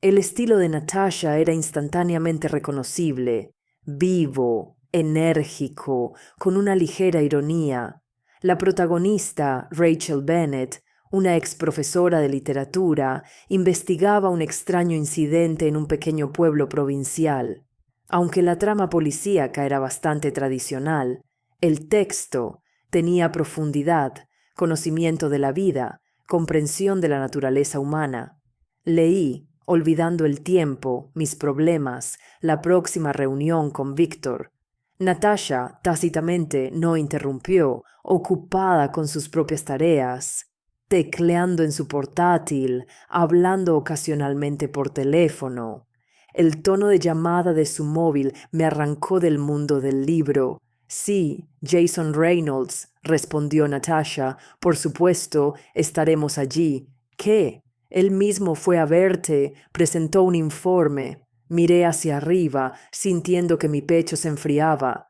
El estilo de Natasha era instantáneamente reconocible. Vivo, enérgico, con una ligera ironía. La protagonista, Rachel Bennett, una ex profesora de literatura, investigaba un extraño incidente en un pequeño pueblo provincial. Aunque la trama policíaca era bastante tradicional, el texto tenía profundidad, conocimiento de la vida, comprensión de la naturaleza humana. Leí, olvidando el tiempo, mis problemas, la próxima reunión con Víctor. Natasha tácitamente no interrumpió, ocupada con sus propias tareas, tecleando en su portátil, hablando ocasionalmente por teléfono. El tono de llamada de su móvil me arrancó del mundo del libro. Sí, Jason Reynolds, respondió Natasha. Por supuesto, estaremos allí. ¿Qué? Él mismo fue a verte, presentó un informe. Miré hacia arriba, sintiendo que mi pecho se enfriaba.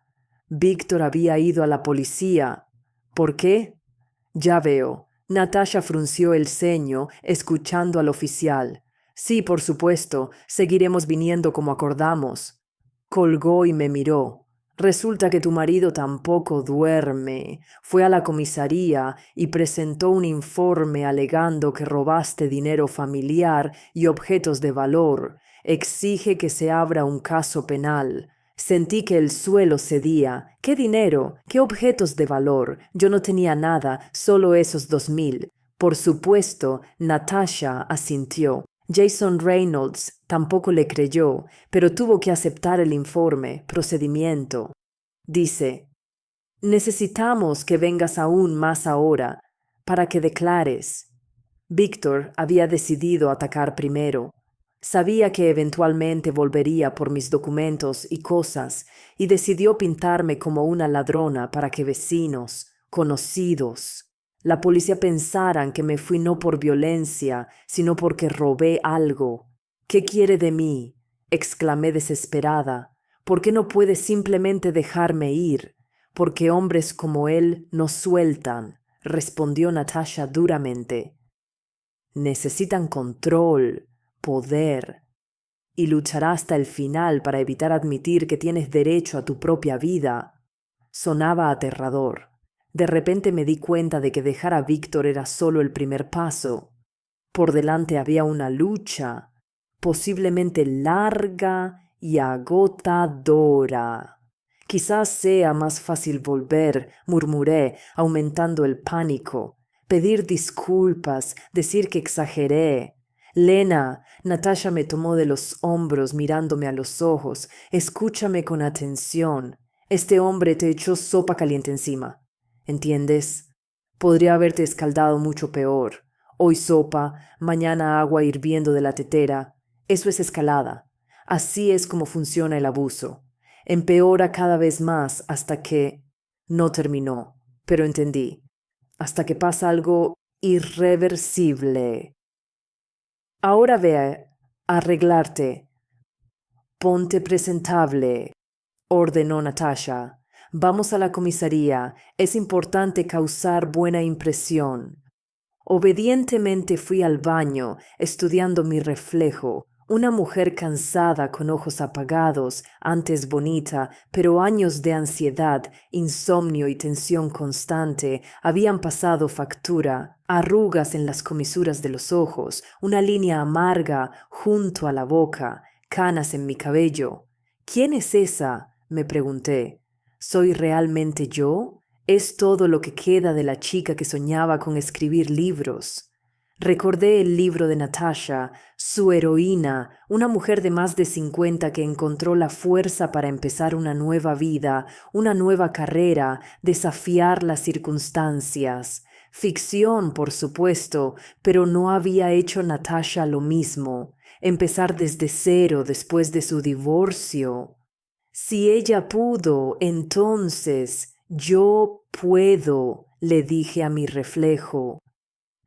Víctor había ido a la policía. ¿Por qué? Ya veo. Natasha frunció el ceño, escuchando al oficial. Sí, por supuesto, seguiremos viniendo como acordamos. Colgó y me miró. Resulta que tu marido tampoco duerme. Fue a la comisaría y presentó un informe alegando que robaste dinero familiar y objetos de valor. Exige que se abra un caso penal. Sentí que el suelo cedía. ¿Qué dinero? ¿Qué objetos de valor? Yo no tenía nada, solo esos 2,000. Por supuesto, Natasha asintió. Jason Reynolds tampoco le creyó, pero tuvo que aceptar el informe, procedimiento. Dice, necesitamos que vengas aún más ahora, para que declares. Víctor había decidido atacar primero. Sabía que eventualmente volvería por mis documentos y cosas, y decidió pintarme como una ladrona para que vecinos, conocidos, la policía pensaran que me fui no por violencia, sino porque robé algo. ¿Qué quiere de mí? Exclamé desesperada. ¿Por qué no puede simplemente dejarme ir? Porque hombres como él no sueltan, respondió Natasha duramente. Necesitan control, poder, y luchará hasta el final para evitar admitir que tienes derecho a tu propia vida. Sonaba aterrador. De repente me di cuenta de que dejar a Víctor era solo el primer paso. Por delante había una lucha, posiblemente larga y agotadora. Quizás sea más fácil volver, murmuré, aumentando el pánico. Pedir disculpas, decir que exageré. Lena, Natasha me tomó de los hombros mirándome a los ojos. Escúchame con atención. Este hombre te echó sopa caliente encima. ¿Entiendes? Podría haberte escaldado mucho peor. Hoy sopa, mañana agua hirviendo de la tetera. Eso es escalada. Así es como funciona el abuso. Empeora cada vez más hasta que... No terminó, pero entendí. Hasta que pasa algo irreversible. Ahora ve a arreglarte. Ponte presentable, ordenó Natasha. Vamos a la comisaría. Es importante causar buena impresión. Obedientemente fui al baño, estudiando mi reflejo. Una mujer cansada, con ojos apagados, antes bonita, pero años de ansiedad, insomnio y tensión constante habían pasado factura. Arrugas en las comisuras de los ojos, una línea amarga junto a la boca, canas en mi cabello. ¿Quién es esa?, me pregunté. ¿Soy realmente yo? ¿Es todo lo que queda de la chica que soñaba con escribir libros? Recordé el libro de Natasha, su heroína, una mujer de más de 50 que encontró la fuerza para empezar una nueva vida, una nueva carrera, desafiar las circunstancias. Ficción, por supuesto, pero ¿no había hecho Natasha lo mismo? Empezar desde cero después de su divorcio. Si ella pudo, entonces yo puedo, le dije a mi reflejo.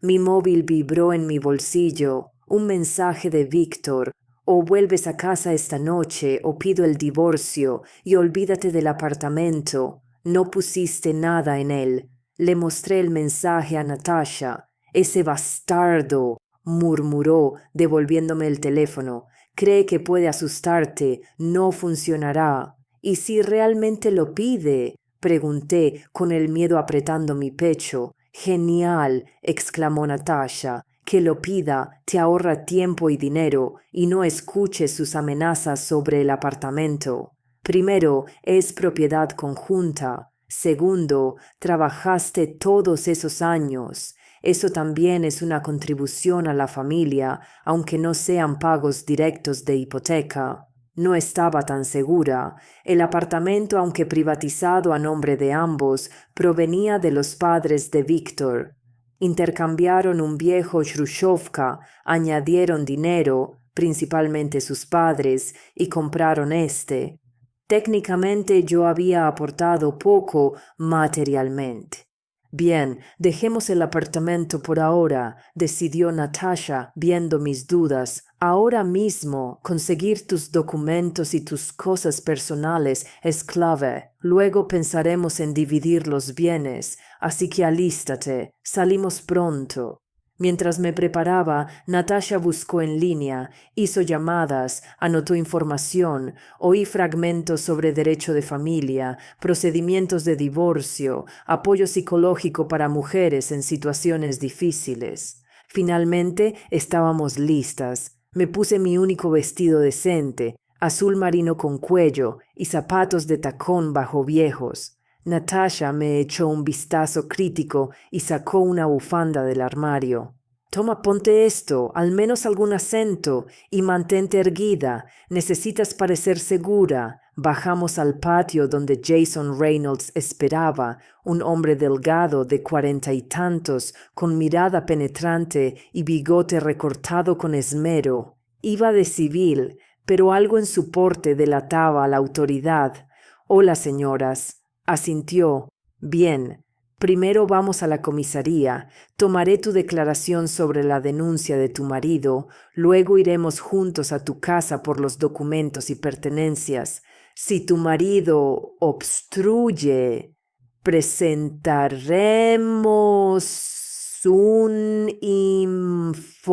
Mi móvil vibró en mi bolsillo, un mensaje de Víctor. O vuelves a casa esta noche o pido el divorcio y olvídate del apartamento. No pusiste nada en él. Le mostré el mensaje a Natasha. Ese bastardo, murmuró, devolviéndome el teléfono. Cree que puede asustarte. No funcionará. ¿Y si realmente lo pide? Pregunté, con el miedo apretando mi pecho. Genial, exclamó Natasha. Que lo pida, te ahorra tiempo y dinero, y no escuches sus amenazas sobre el apartamento. Primero, es propiedad conjunta. Segundo, trabajaste todos esos años. Eso también es una contribución a la familia, aunque no sean pagos directos de hipoteca. No estaba tan segura. El apartamento, aunque privatizado a nombre de ambos, provenía de los padres de Víctor. Intercambiaron un viejo Shrushovka, añadieron dinero, principalmente sus padres, y compraron este. Técnicamente yo había aportado poco materialmente. Bien, dejemos el apartamento por ahora, decidió Natasha, viendo mis dudas. Ahora mismo, conseguir tus documentos y tus cosas personales es clave. Luego pensaremos en dividir los bienes, así que alístate. Salimos pronto. Mientras me preparaba, Natasha buscó en línea, hizo llamadas, anotó información, oí fragmentos sobre derecho de familia, procedimientos de divorcio, apoyo psicológico para mujeres en situaciones difíciles. Finalmente estábamos listas. Me puse mi único vestido decente, azul marino con cuello y zapatos de tacón bajo viejos. Natasha me echó un vistazo crítico y sacó una bufanda del armario. Toma, ponte esto, al menos algún acento, y mantente erguida. Necesitas parecer segura. Bajamos al patio donde Jason Reynolds esperaba, un hombre delgado de 40 y tantos, con mirada penetrante y bigote recortado con esmero. Iba de civil, pero algo en su porte delataba la autoridad. Hola, señoras. Asintió. Bien. Primero vamos a la comisaría. Tomaré tu declaración sobre la denuncia de tu marido. Luego iremos juntos a tu casa por los documentos y pertenencias. Si tu marido obstruye, presentaremos un informe.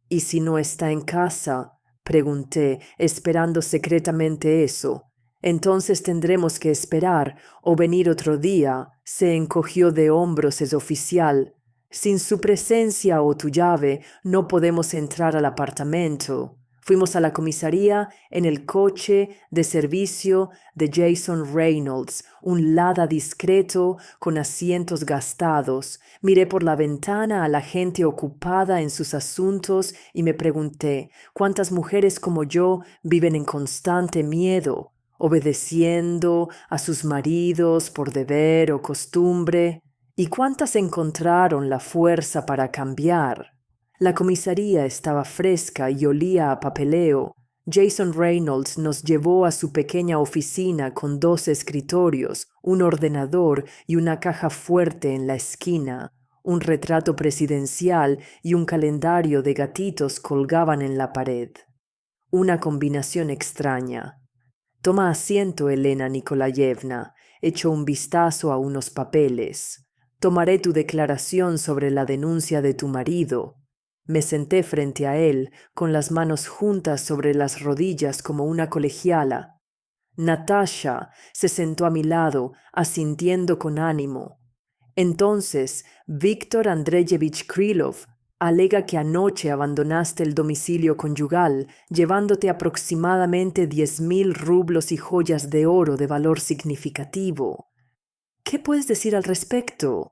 ¿Y si no está en casa? Pregunté, esperando secretamente eso. Entonces tendremos que esperar o venir otro día. Se encogió de hombros el oficial. Sin su presencia o tu llave no podemos entrar al apartamento. Fuimos a la comisaría en el coche de servicio de Jason Reynolds, un Lada discreto con asientos gastados. Miré por la ventana a la gente ocupada en sus asuntos y me pregunté, ¿cuántas mujeres como yo viven en constante miedo, obedeciendo a sus maridos por deber o costumbre? ¿Y cuántas encontraron la fuerza para cambiar? La comisaría estaba fresca y olía a papeleo. Jason Reynolds nos llevó a su pequeña oficina con 2 escritorios, un ordenador y una caja fuerte en la esquina. Un retrato presidencial y un calendario de gatitos colgaban en la pared. Una combinación extraña. Toma asiento, Elena Nikolayevna. Echo un vistazo a unos papeles. Tomaré tu declaración sobre la denuncia de tu marido. Me senté frente a él, con las manos juntas sobre las rodillas como una colegiala. Natasha se sentó a mi lado, asintiendo con ánimo. Entonces, Víctor Andreyevich Krylov alega que anoche abandonaste el domicilio conyugal, llevándote aproximadamente 10,000 rublos y joyas de oro de valor significativo. ¿Qué puedes decir al respecto?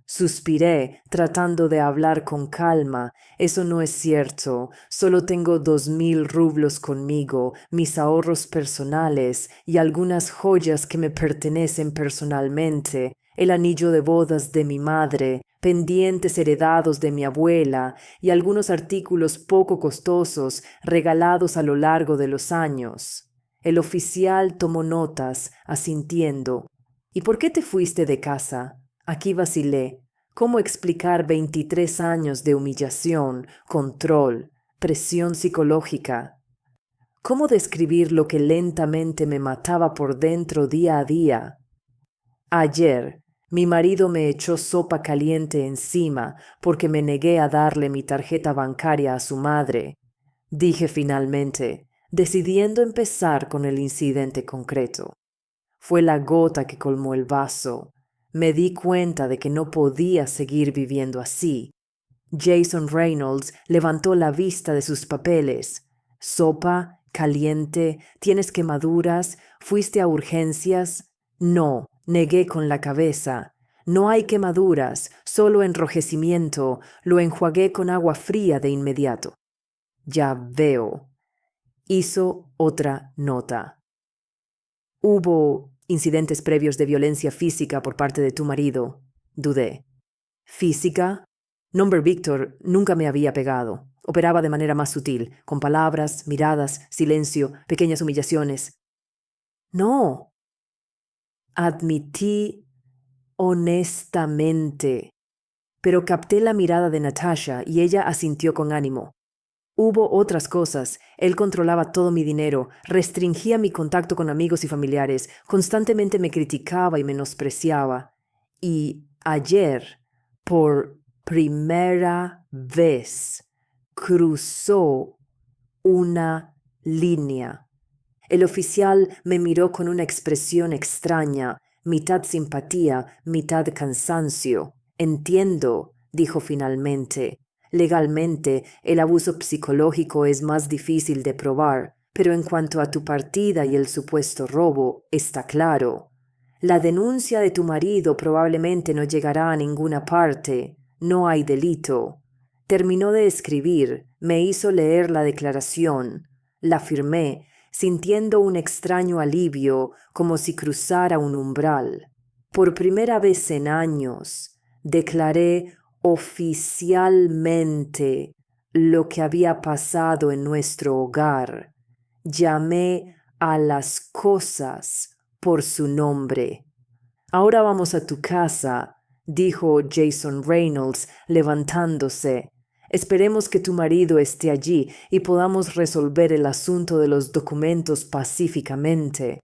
Suspiré, tratando de hablar con calma. Eso no es cierto. Solo tengo 2,000 rublos conmigo, mis ahorros personales y algunas joyas que me pertenecen personalmente, el anillo de bodas de mi madre, pendientes heredados de mi abuela y algunos artículos poco costosos regalados a lo largo de los años. El oficial tomó notas, asintiendo. ¿Y por qué te fuiste de casa? Aquí vacilé. ¿Cómo explicar 23 años de humillación, control, presión psicológica? ¿Cómo describir lo que lentamente me mataba por dentro día a día? Ayer, mi marido me echó sopa caliente encima porque me negué a darle mi tarjeta bancaria a su madre. Dije finalmente, decidiendo empezar con el incidente concreto. Fue la gota que colmó el vaso. Me di cuenta de que no podía seguir viviendo así. Jason Reynolds levantó la vista de sus papeles. Sopa, caliente, tienes quemaduras, fuiste a urgencias. No, negué con la cabeza. No hay quemaduras, solo enrojecimiento. Lo enjuagué con agua fría de inmediato. Ya veo. Hizo otra nota. Hubo incidentes previos de violencia física por parte de tu marido. Dudé. ¿Física? Nombre Víctor nunca me había pegado. Operaba de manera más sutil, con palabras, miradas, silencio, pequeñas humillaciones. No, admití honestamente, pero capté la mirada de Natasha y ella asintió con ánimo. Hubo otras cosas. Él controlaba todo mi dinero, restringía mi contacto con amigos y familiares, constantemente me criticaba y menospreciaba. Y ayer, por primera vez, cruzó una línea. El oficial me miró con una expresión extraña, mitad simpatía, mitad cansancio. Entiendo, dijo finalmente. Legalmente, el abuso psicológico es más difícil de probar, pero en cuanto a tu partida y el supuesto robo, está claro. La denuncia de tu marido probablemente no llegará a ninguna parte. No hay delito. Terminó de escribir, me hizo leer la declaración. La firmé, sintiendo un extraño alivio, como si cruzara un umbral. Por primera vez en años, declaré oficialmente lo que había pasado en nuestro hogar. Llamé a las cosas por su nombre. Ahora vamos a tu casa, dijo Jason Reynolds, levantándose. Esperemos que tu marido esté allí y podamos resolver el asunto de los documentos pacíficamente.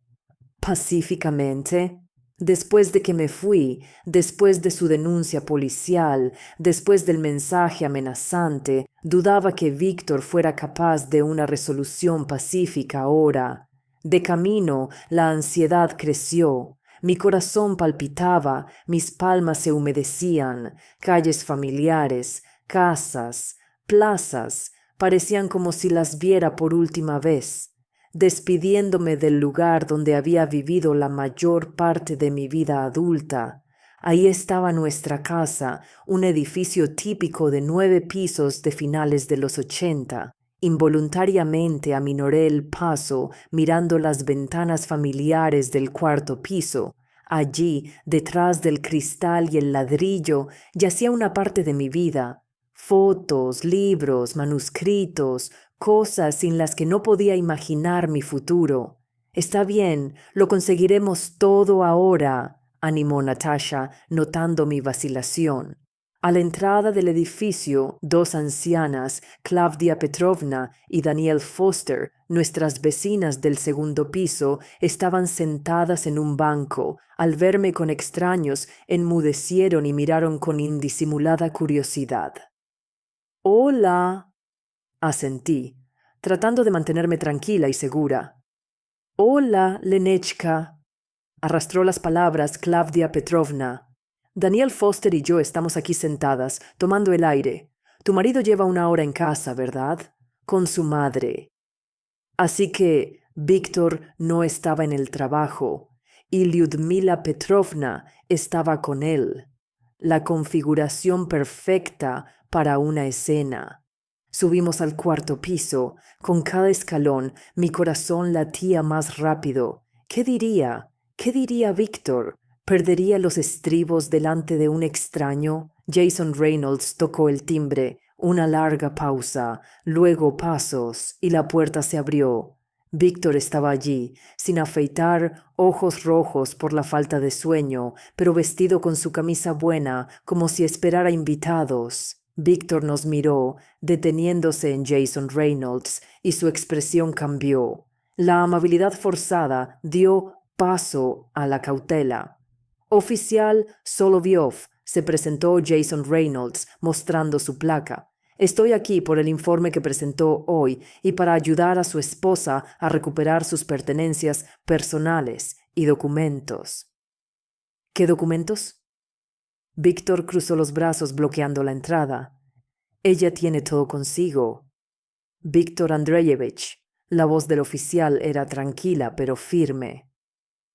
¿Pacíficamente? Después de que me fui, después de su denuncia policial, después del mensaje amenazante, dudaba que Víctor fuera capaz de una resolución pacífica ahora. De camino, la ansiedad creció. Mi corazón palpitaba, mis palmas se humedecían, calles familiares, casas, plazas, parecían como si las viera por última vez, despidiéndome del lugar donde había vivido la mayor parte de mi vida adulta. Ahí estaba nuestra casa, un edificio típico de 9 pisos de finales de los 80. Involuntariamente aminoré el paso mirando las ventanas familiares del cuarto piso. Allí, detrás del cristal y el ladrillo, yacía una parte de mi vida. Fotos, libros, manuscritos, cosas sin las que no podía imaginar mi futuro. Está bien, lo conseguiremos todo ahora, animó Natasha, notando mi vacilación. A la entrada del edificio, 2 ancianas, Claudia Petrovna y Daniel Foster, nuestras vecinas del segundo piso, estaban sentadas en un banco. Al verme con extraños, enmudecieron y miraron con indisimulada curiosidad. Hola, asentí, tratando de mantenerme tranquila y segura. Hola, Lenechka, arrastró las palabras Claudia Petrovna. Daniel Foster y yo estamos aquí sentadas, tomando el aire. Tu marido lleva 1 hora en casa, ¿verdad? Con su madre. Así que Víctor no estaba en el trabajo y Lyudmila Petrovna estaba con él. La configuración perfecta para una escena. Subimos al cuarto piso. Con cada escalón mi corazón latía más rápido. ¿Qué diría? ¿Qué diría Víctor? ¿Perdería los estribos delante de un extraño? Jason Reynolds tocó el timbre. Una larga pausa, luego pasos, y la puerta se abrió. Víctor estaba allí, sin afeitar, ojos rojos por la falta de sueño, pero vestido con su camisa buena, como si esperara invitados. Víctor nos miró, deteniéndose en Jason Reynolds, y su expresión cambió. La amabilidad forzada dio paso a la cautela. Oficial Solovyov, se presentó Jason Reynolds, mostrando su placa. Estoy aquí por el informe que presentó hoy y para ayudar a su esposa a recuperar sus pertenencias personales y documentos. ¿Qué documentos? Víctor cruzó los brazos bloqueando la entrada. Ella tiene todo consigo. Víctor Andreyevich. La voz del oficial era tranquila pero firme.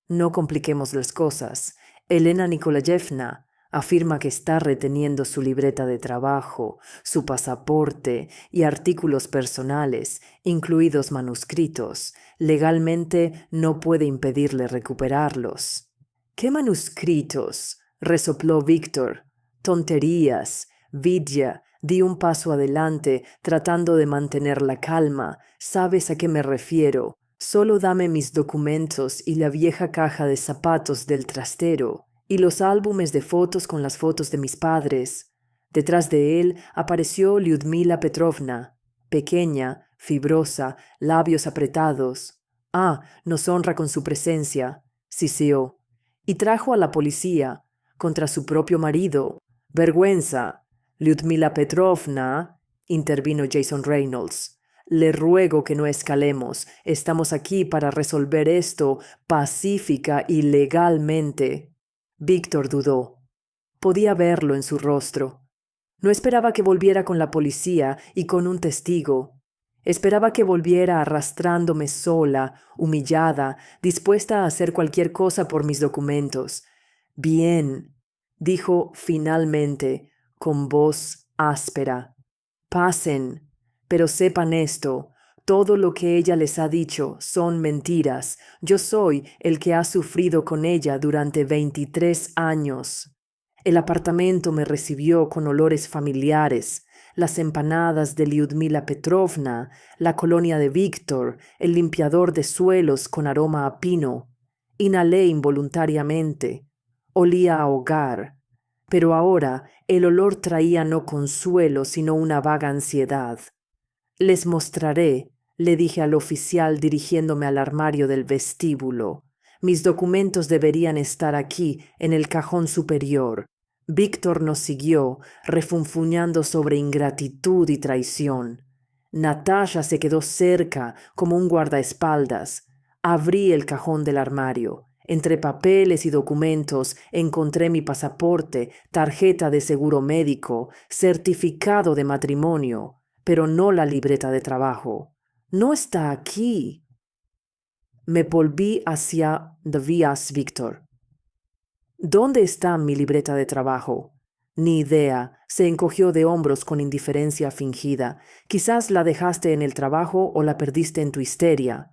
No compliquemos las cosas. Elena Nikolayevna afirma que está reteniendo su libreta de trabajo, su pasaporte y artículos personales, incluidos manuscritos. Legalmente no puede impedirle recuperarlos. ¿Qué manuscritos? Resopló Víctor. Tonterías. Vidya, di un paso adelante, tratando de mantener la calma. ¿Sabes a qué me refiero? Solo dame mis documentos y la vieja caja de zapatos del trastero, y los álbumes de fotos con las fotos de mis padres. Detrás de él apareció Lyudmila Petrovna, pequeña, fibrosa, labios apretados. Ah, nos honra con su presencia, siseó. Y trajo a la policía, contra su propio marido. Vergüenza. Lyudmila Petrovna, intervino Jason Reynolds. Le ruego que no escalemos. Estamos aquí para resolver esto pacífica y legalmente. Víctor dudó. Podía verlo en su rostro. No esperaba que volviera con la policía y con un testigo. Esperaba que volviera arrastrándome sola, humillada, dispuesta a hacer cualquier cosa por mis documentos. Bien, dijo finalmente, con voz áspera. Pasen, pero sepan esto, todo lo que ella les ha dicho son mentiras. Yo soy el que ha sufrido con ella durante 23 años. El apartamento me recibió con olores familiares, las empanadas de Lyudmila Petrovna, la colonia de Víctor, el limpiador de suelos con aroma a pino. Inhalé involuntariamente. Olía a hogar. Pero ahora el olor traía no consuelo, sino una vaga ansiedad. Les mostraré, le dije al oficial dirigiéndome al armario del vestíbulo. Mis documentos deberían estar aquí, en el cajón superior. Víctor nos siguió, refunfuñando sobre ingratitud y traición. Natasha se quedó cerca, como un guardaespaldas. Abrí el cajón del armario. Entre papeles y documentos encontré mi pasaporte, tarjeta de seguro médico, certificado de matrimonio, pero no la libreta de trabajo. No está aquí. Me volví hacia The Vías Víctor. ¿Dónde está mi libreta de trabajo? Ni idea. Se encogió de hombros con indiferencia fingida. Quizás la dejaste en el trabajo o la perdiste en tu histeria.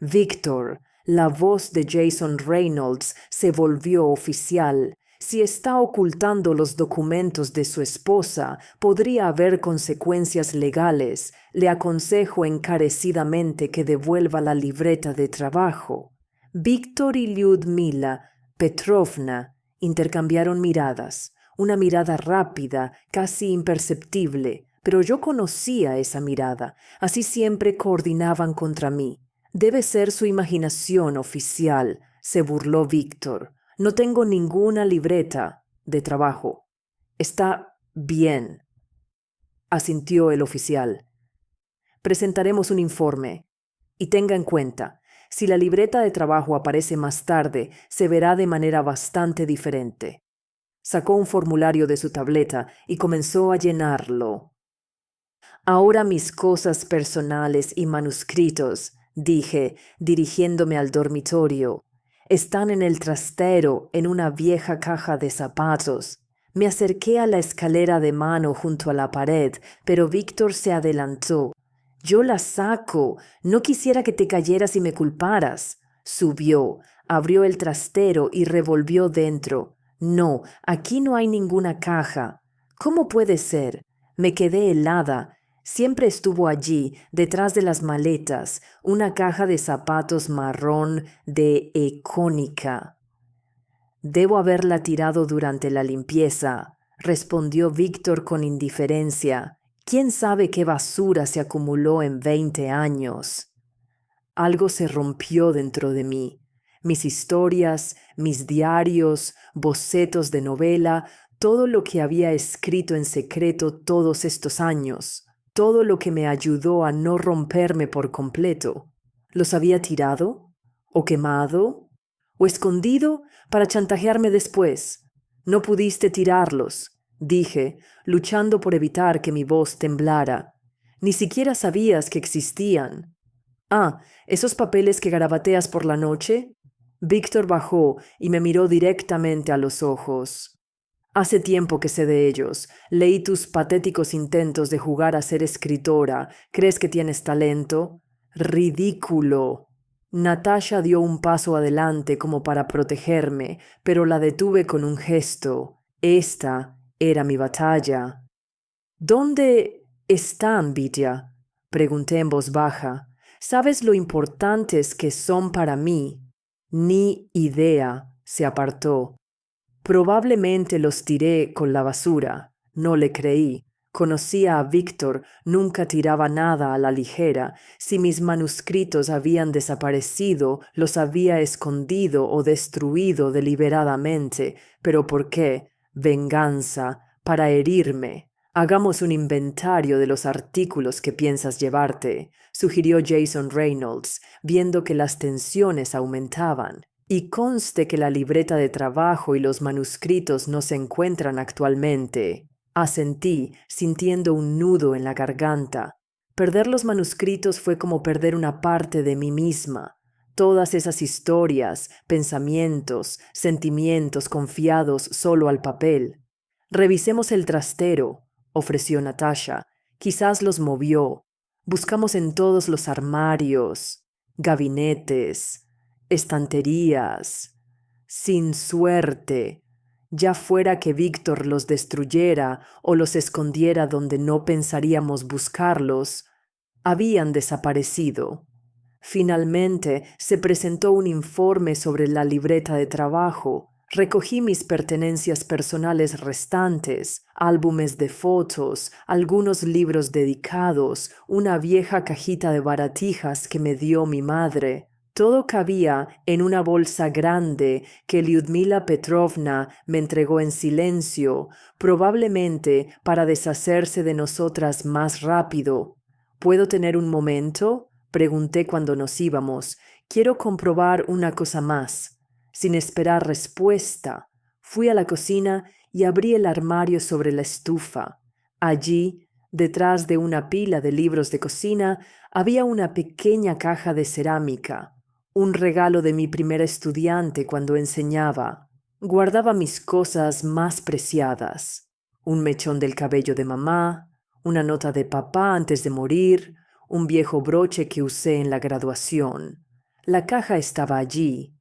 Víctor, la voz de Jason Reynolds se volvió oficial. Si está ocultando los documentos de su esposa, podría haber consecuencias legales. Le aconsejo encarecidamente que devuelva la libreta de trabajo. Víctor y Lyudmila Petrovna intercambiaron miradas, una mirada rápida, casi imperceptible, pero yo conocía esa mirada, así siempre coordinaban contra mí. Debe ser su imaginación oficial, se burló Víctor. No tengo ninguna libreta de trabajo. Está bien, asintió el oficial. Presentaremos un informe. Y tenga en cuenta, si la libreta de trabajo aparece más tarde, se verá de manera bastante diferente. Sacó un formulario de su tableta y comenzó a llenarlo. Ahora mis cosas personales y manuscritos, dije, dirigiéndome al dormitorio, están en el trastero en una vieja caja de zapatos. Me acerqué a la escalera de mano junto a la pared, pero Víctor se adelantó. Yo la saco. No quisiera que te cayeras y me culparas. Subió, abrió el trastero y revolvió dentro. No, aquí no hay ninguna caja. ¿Cómo puede ser? Me quedé helada. Siempre estuvo allí, detrás de las maletas, una caja de zapatos marrón de ecónica. Debo haberla tirado durante la limpieza, respondió Víctor con indiferencia. ¿Quién sabe qué basura se acumuló en 20 años? Algo se rompió dentro de mí. Mis historias, mis diarios, bocetos de novela, todo lo que había escrito en secreto todos estos años, todo lo que me ayudó a no romperme por completo. ¿Los había tirado? ¿O quemado? ¿O escondido para chantajearme después? No pudiste tirarlos, dije, luchando por evitar que mi voz temblara. Ni siquiera sabías que existían. Ah, ¿esos papeles que garabateas por la noche? Víctor bajó y me miró directamente a los ojos. Hace tiempo que sé de ellos. Leí tus patéticos intentos de jugar a ser escritora. ¿Crees que tienes talento? ¡Ridículo! Natasha dio un paso adelante como para protegerme, pero la detuve con un gesto. Esta era mi batalla. ¿Dónde están, Vidya? Pregunté en voz baja. ¿Sabes lo importantes que son para mí? Ni idea, se apartó. Probablemente los tiré con la basura. No le creí. Conocía a Víctor, nunca tiraba nada a la ligera. Si mis manuscritos habían desaparecido, los había escondido o destruido deliberadamente. ¿Pero por qué? Venganza, para herirme. Hagamos un inventario de los artículos que piensas llevarte, sugirió Jason Reynolds, viendo que las tensiones aumentaban. Y conste que la libreta de trabajo y los manuscritos no se encuentran actualmente. Asentí, sintiendo un nudo en la garganta. Perder los manuscritos fue como perder una parte de mí misma. Todas esas historias, pensamientos, sentimientos confiados solo al papel. Revisemos el trastero, ofreció Natasha. Quizás los movió. Buscamos en todos los armarios, gabinetes, estanterías. Sin suerte, ya fuera que Víctor los destruyera o los escondiera donde no pensaríamos buscarlos, habían desaparecido. Finalmente se presentó un informe sobre la libreta de trabajo. Recogí mis pertenencias personales restantes, álbumes de fotos, algunos libros dedicados, una vieja cajita de baratijas que me dio mi madre. Todo cabía en una bolsa grande que Lyudmila Petrovna me entregó en silencio, probablemente para deshacerse de nosotras más rápido. ¿Puedo tener un momento? Pregunté cuando nos íbamos. Quiero comprobar una cosa más. Sin esperar respuesta, fui a la cocina y abrí el armario sobre la estufa. Allí, detrás de una pila de libros de cocina, había una pequeña caja de cerámica, un regalo de mi primera estudiante cuando enseñaba. Guardaba mis cosas más preciadas, un mechón del cabello de mamá, una nota de papá antes de morir, un viejo broche que usé en la graduación. La caja estaba allí.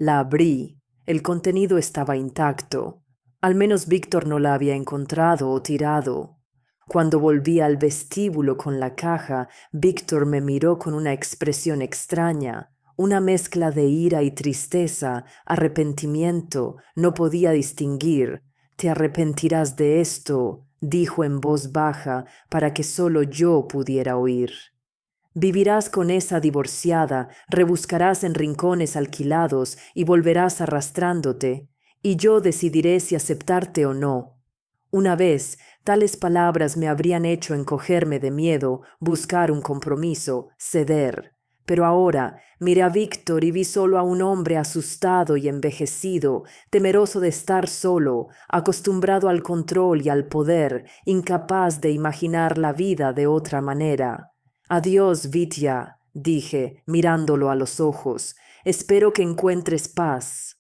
La abrí. El contenido estaba intacto. Al menos Víctor no la había encontrado o tirado. Cuando volví al vestíbulo con la caja, Víctor me miró con una expresión extraña, una mezcla de ira y tristeza, arrepentimiento, no podía distinguir. «Te arrepentirás de esto», dijo en voz baja para que solo yo pudiera oír. Vivirás con esa divorciada, rebuscarás en rincones alquilados y volverás arrastrándote, y yo decidiré si aceptarte o no. Una vez, tales palabras me habrían hecho encogerme de miedo, buscar un compromiso, ceder. Pero ahora miré a Víctor y vi solo a un hombre asustado y envejecido, temeroso de estar solo, acostumbrado al control y al poder, incapaz de imaginar la vida de otra manera. Adiós, Vitya, dije, mirándolo a los ojos. Espero que encuentres paz.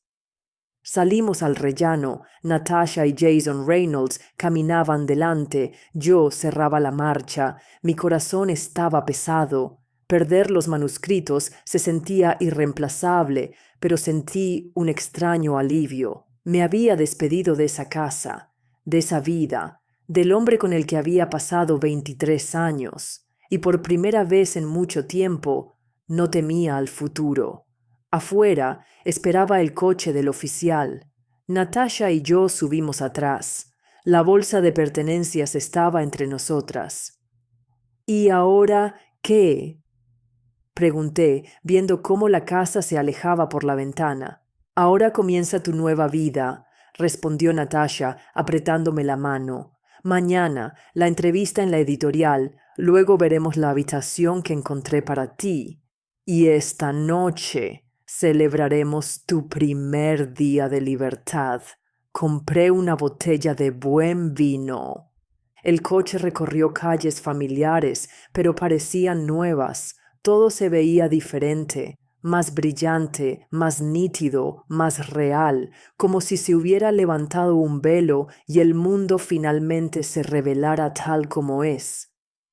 Salimos al rellano. Natasha y Jason Reynolds caminaban delante. Yo cerraba la marcha. Mi corazón estaba pesado. Perder los manuscritos se sentía irreemplazable, pero sentí un extraño alivio. Me había despedido de esa casa, de esa vida, del hombre con el que había pasado 23 años. Y por primera vez en mucho tiempo no temía al futuro. Afuera esperaba el coche del oficial. Natasha y yo subimos atrás. La bolsa de pertenencias estaba entre nosotras. ¿Y ahora qué? Pregunté, viendo cómo la casa se alejaba por la ventana. Ahora comienza tu nueva vida, respondió Natasha, apretándome la mano. Mañana, la entrevista en la editorial, luego veremos la habitación que encontré para ti. Y esta noche celebraremos tu primer día de libertad. Compré una botella de buen vino. El coche recorrió calles familiares, pero parecían nuevas. Todo se veía diferente, más brillante, más nítido, más real, como si se hubiera levantado un velo y el mundo finalmente se revelara tal como es.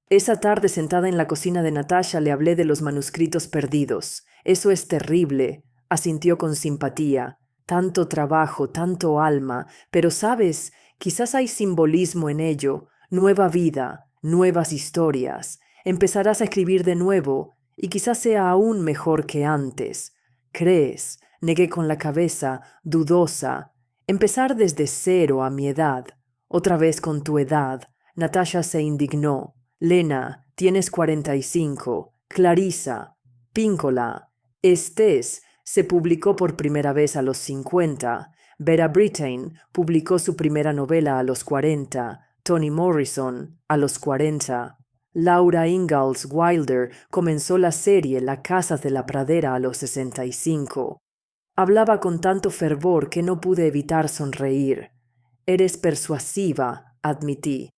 Esa tarde sentada en la cocina de Natasha le hablé de los manuscritos perdidos. Eso es terrible, asintió con simpatía. Tanto trabajo, tanto alma, pero sabes, quizás hay simbolismo en ello. nueva vida, nuevas historias. Empezarás a escribir de nuevo y quizás sea aún mejor que antes. ¿Crees? Negué con la cabeza, dudosa. Empezar desde cero a mi edad. Otra vez con tu edad. Natasha se indignó. Lena, tienes 45. Clarissa. Píncola. Estés se publicó por primera vez a los 50. Vera Brittain publicó su primera novela a los 40. Toni Morrison a los 40. Laura Ingalls Wilder comenzó la serie La Casa de la Pradera a los 65. Hablaba con tanto fervor que no pude evitar sonreír. Eres persuasiva, admití.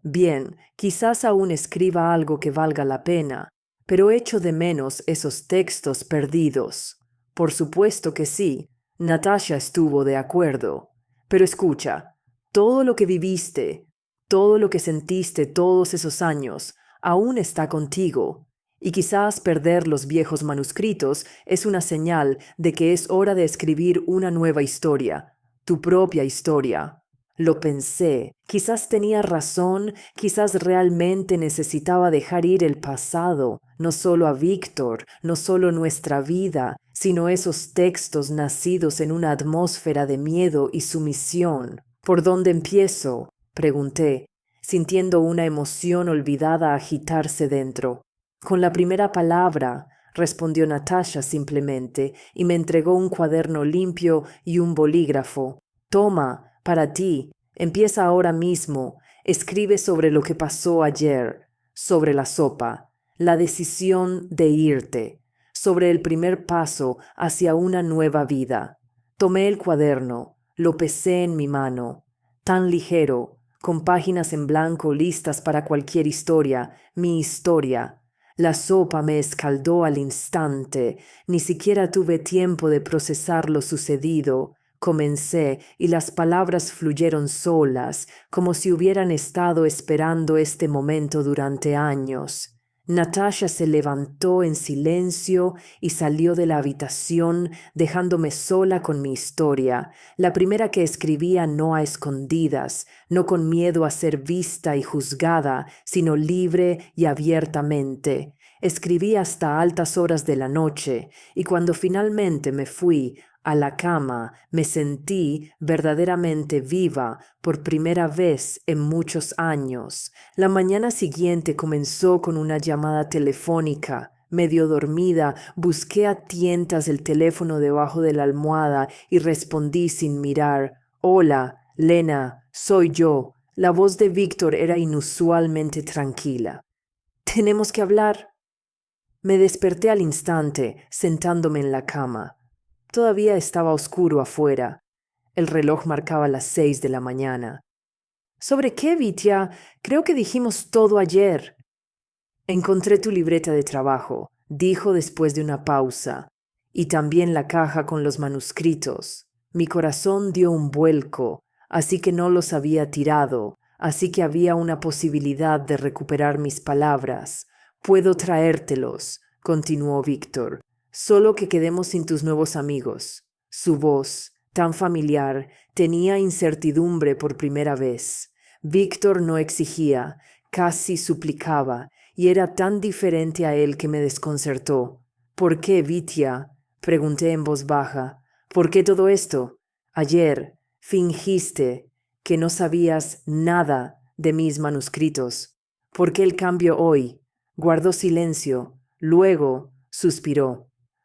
Bien, quizás aún escriba algo que valga la pena, pero echo de menos esos textos perdidos. Por supuesto que sí, Natasha estuvo de acuerdo. Pero escucha, todo lo que viviste, todo lo que sentiste todos esos años, aún está contigo. Y quizás perder los viejos manuscritos es una señal de que es hora de escribir una nueva historia, tu propia historia. Lo pensé, quizás tenía razón, quizás realmente necesitaba dejar ir el pasado, no solo a Víctor, no solo nuestra vida, sino esos textos nacidos en una atmósfera de miedo y sumisión. ¿Por dónde empiezo?, pregunté, sintiendo una emoción olvidada agitarse dentro. Con la primera palabra, respondió Natasha simplemente, y me entregó un cuaderno limpio y un bolígrafo. Toma, para ti, empieza ahora mismo, escribe sobre lo que pasó ayer, sobre la sopa, la decisión de irte, sobre el primer paso hacia una nueva vida. Tomé el cuaderno, lo pesé en mi mano, tan ligero, con páginas en blanco listas para cualquier historia, mi historia. La sopa me escaldó al instante, ni siquiera tuve tiempo de procesar lo sucedido. Comencé y las palabras fluyeron solas, como si hubieran estado esperando este momento durante años. Natasha se levantó en silencio y salió de la habitación, dejándome sola con mi historia, la primera que escribía no a escondidas, no con miedo a ser vista y juzgada, sino libre y abiertamente. Escribí hasta altas horas de la noche, y cuando finalmente me fui a la cama, me sentí verdaderamente viva por primera vez en muchos años. La mañana siguiente comenzó con una llamada telefónica. Medio dormida, busqué a tientas el teléfono debajo de la almohada y respondí sin mirar. Hola, Lena, soy yo. La voz de Víctor era inusualmente tranquila. ¿Tenemos que hablar? Me desperté al instante, sentándome en la cama. Todavía estaba oscuro afuera. El reloj marcaba las 6 de la mañana. ¿Sobre qué, Vitya? Creo que dijimos todo ayer. Encontré tu libreta de trabajo, dijo después de una pausa, y también la caja con los manuscritos. Mi corazón dio un vuelco, así que no los había tirado, así que había una posibilidad de recuperar mis palabras. Puedo traértelos, continuó Víctor. Solo que quedemos sin tus nuevos amigos. Su voz, tan familiar, tenía incertidumbre por primera vez. Víctor no exigía, casi suplicaba, y era tan diferente a él que me desconcertó. ¿Por qué, Vitya?, pregunté en voz baja. ¿Por qué todo esto? Ayer fingiste que no sabías nada de mis manuscritos. ¿Por qué el cambio hoy? Guardó silencio, luego suspiró.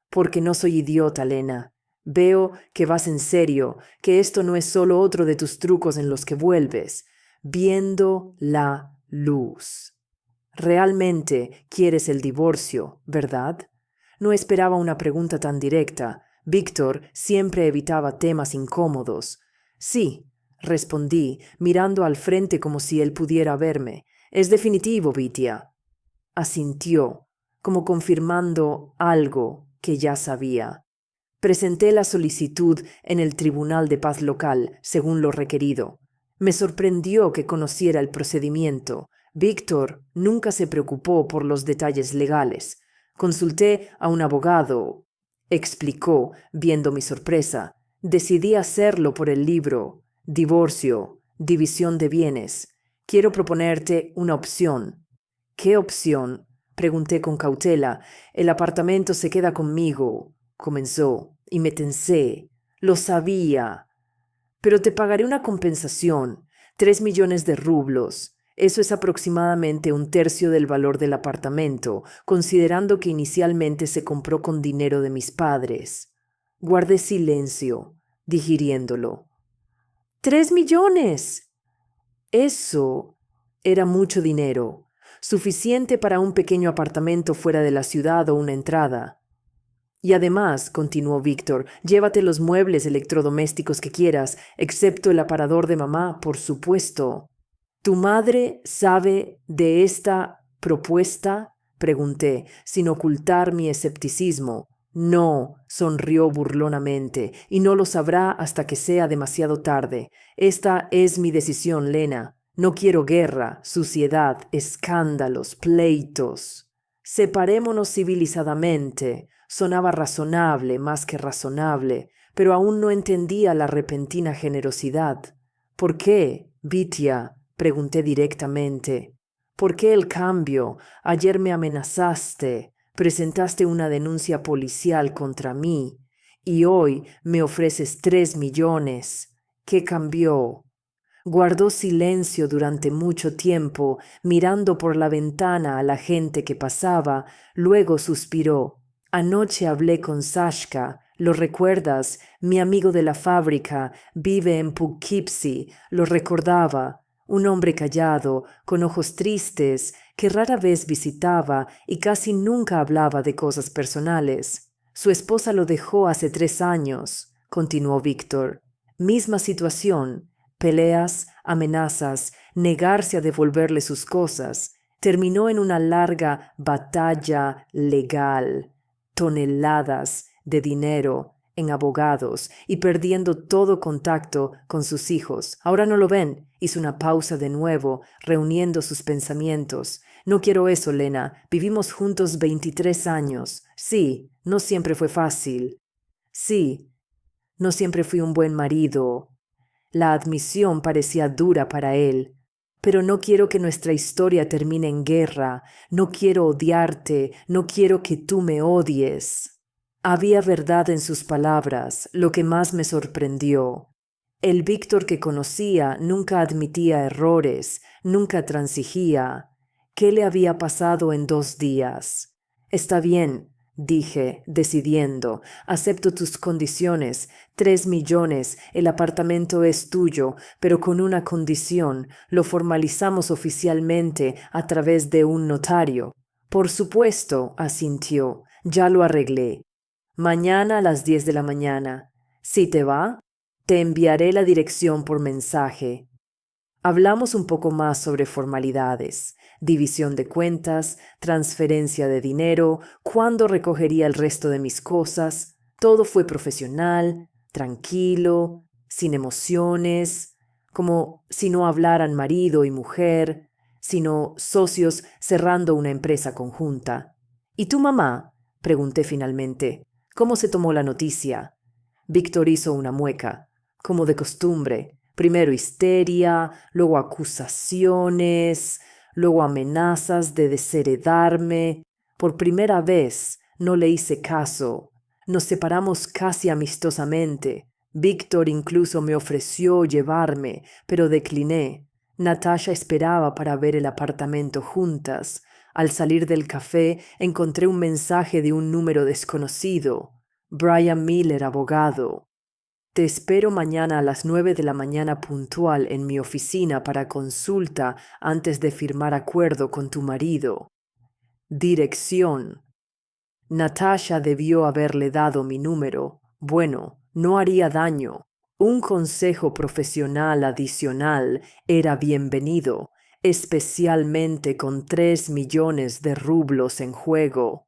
Porque no soy idiota, Lena. Veo que vas en serio, que esto no es solo otro de tus trucos en los que vuelves. Viendo la luz. Realmente quieres el divorcio, ¿verdad? No esperaba una pregunta tan directa. Víctor siempre evitaba temas incómodos. Sí, respondí, mirando al frente como si él pudiera verme. Es definitivo, Vitya. Asintió, como confirmando algo que ya sabía. Presenté la solicitud en el Tribunal de Paz local, según lo requerido. Me sorprendió que conociera el procedimiento. Víctor nunca se preocupó por los detalles legales. Consulté a un abogado, explicó, viendo mi sorpresa. Decidí hacerlo por el libro. Divorcio, división de bienes. quiero proponerte una opción. ¿Qué opción? Pregunté con cautela. El apartamento se queda conmigo, comenzó, y me tensé. Lo sabía. Pero te pagaré una compensación, 3 millones de rublos. Eso es aproximadamente 1/3 del valor del apartamento, considerando que inicialmente se compró con dinero de mis padres. Guardé silencio, digiriéndolo. ¡3 millones! Eso era mucho dinero, suficiente para un pequeño apartamento fuera de la ciudad o una entrada. Y además, continuó Víctor, llévate los muebles electrodomésticos que quieras, excepto el aparador de mamá, por supuesto. ¿Tu madre sabe de esta propuesta? Pregunté, sin ocultar mi escepticismo. No, sonrió burlonamente, y no lo sabrá hasta que sea demasiado tarde. Esta es mi decisión, Lena. No quiero guerra, suciedad, escándalos, pleitos. Separémonos civilizadamente. Sonaba razonable más que razonable, pero aún no entendía la repentina generosidad. ¿Por qué, Vitia? Pregunté directamente. ¿Por qué el cambio? Ayer me amenazaste, presentaste una denuncia policial contra mí, y hoy me ofreces 3 millones. ¿Qué cambió? Guardó silencio durante mucho tiempo, mirando por la ventana a la gente que pasaba, luego suspiró. Anoche hablé con Sashka, ¿lo recuerdas? Mi amigo de la fábrica, vive en Poughkeepsie, lo recordaba. Un hombre callado, con ojos tristes, que rara vez visitaba y casi nunca hablaba de cosas personales. Su esposa lo dejó hace 3 años, continuó Víctor. Misma situación, peleas, amenazas, negarse a devolverle sus cosas. Terminó en una larga batalla legal. Toneladas de dinero en abogados y perdiendo todo contacto con sus hijos. Ahora no lo ven. Hizo una pausa de nuevo, reuniendo sus pensamientos. No quiero eso, Lena. Vivimos juntos 23 años. Sí, no siempre fue fácil. Sí, no siempre fui un buen marido. La admisión parecía dura para él. Pero no quiero que nuestra historia termine en guerra. No quiero odiarte. No quiero que tú me odies. Había verdad en sus palabras, lo que más me sorprendió. El Víctor que conocía nunca admitía errores, nunca transigía. ¿Qué le había pasado en 2 días? Está bien, dije, decidiendo. Acepto tus condiciones. 3 millones, el apartamento es tuyo, pero con una condición. Lo formalizamos oficialmente a través de un notario. Por supuesto, asintió. Ya lo arreglé. Mañana a las 10 de la mañana. Si te va, te enviaré la dirección por mensaje. Hablamos un poco más sobre formalidades, división de cuentas, transferencia de dinero, cuándo recogería el resto de mis cosas. Todo fue profesional, tranquilo, sin emociones, como si no hablaran marido y mujer, sino socios cerrando una empresa conjunta. ¿Y tu mamá? Pregunté finalmente. ¿Cómo se tomó la noticia? Víctor hizo una mueca, como de costumbre. Primero histeria, luego acusaciones, luego amenazas de desheredarme. Por primera vez no le hice caso. Nos separamos casi amistosamente. Víctor incluso me ofreció llevarme, pero decliné. Natasha esperaba para ver el apartamento juntas. Al salir del café encontré un mensaje de un número desconocido. Brian Miller, abogado. Te espero mañana a las 9 de la mañana puntual en mi oficina para consulta antes de firmar acuerdo con tu marido. Dirección. Natasha debió haberle dado mi número. Bueno, no haría daño. Un consejo profesional adicional era bienvenido, especialmente con 3 millones de rublos en juego.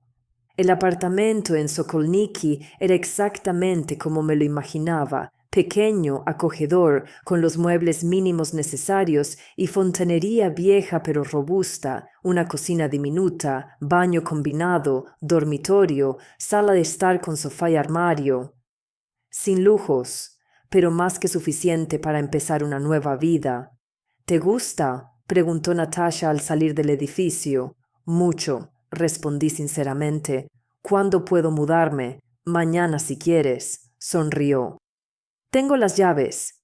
El apartamento en Sokolniki era exactamente como me lo imaginaba, pequeño, acogedor, con los muebles mínimos necesarios y fontanería vieja pero robusta, una cocina diminuta, baño combinado, dormitorio, sala de estar con sofá y armario. Sin lujos, pero más que suficiente para empezar una nueva vida. ¿Te gusta? preguntó Natasha al salir del edificio. Mucho, respondí sinceramente. ¿Cuándo puedo mudarme? Mañana si quieres, sonrió. Tengo las llaves.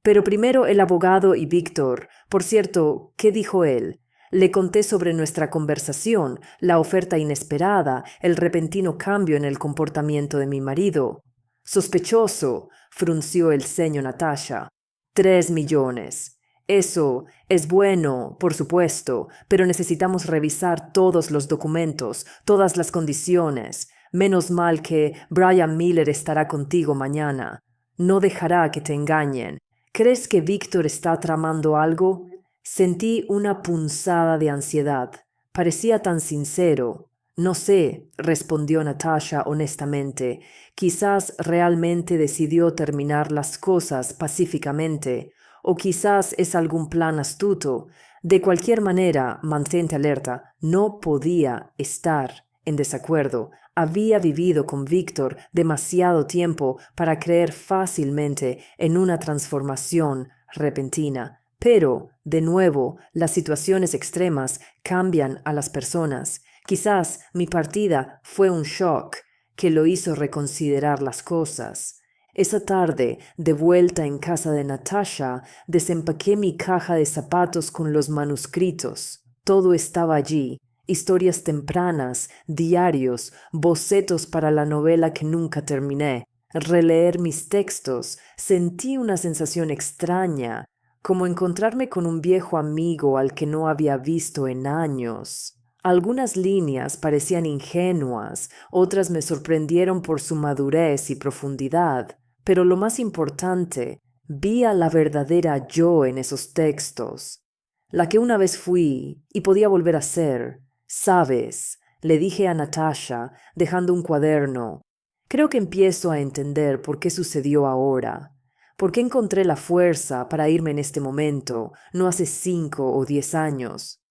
Pero primero el abogado y Víctor. Por cierto, ¿qué dijo él? Le conté sobre nuestra conversación, la oferta inesperada, el repentino cambio en el comportamiento de mi marido. Sospechoso, frunció el ceño Natasha. 3 millones. Eso es bueno, por supuesto, pero necesitamos revisar todos los documentos, todas las condiciones. Menos mal que Brian Miller estará contigo mañana. No dejará que te engañen. ¿Crees que Víctor está tramando algo? Sentí una punzada de ansiedad. Parecía tan sincero. No sé, respondió Natasha honestamente. Quizás realmente decidió terminar las cosas pacíficamente, o quizás es algún plan astuto. De cualquier manera, mantente alerta. No podía estar en desacuerdo. Había vivido con Víctor demasiado tiempo para creer fácilmente en una transformación repentina. Pero, de nuevo, las situaciones extremas cambian a las personas. Quizás mi partida fue un shock que lo hizo reconsiderar las cosas. Esa tarde, de vuelta en casa de Natasha, desempaqué mi caja de zapatos con los manuscritos. Todo estaba allí. Historias tempranas, diarios, bocetos para la novela que nunca terminé. Releer mis textos, sentí una sensación extraña, como encontrarme con un viejo amigo al que no había visto en años. Algunas líneas parecían ingenuas, otras me sorprendieron por su madurez y profundidad, pero lo más importante, vi a la verdadera yo en esos textos, la que una vez fui y podía volver a ser. Sabes, le dije a Natasha, dejando un cuaderno, creo que empiezo a entender por qué sucedió ahora. ¿Por qué encontré la fuerza para irme en este momento, no hace 5 o 10 años?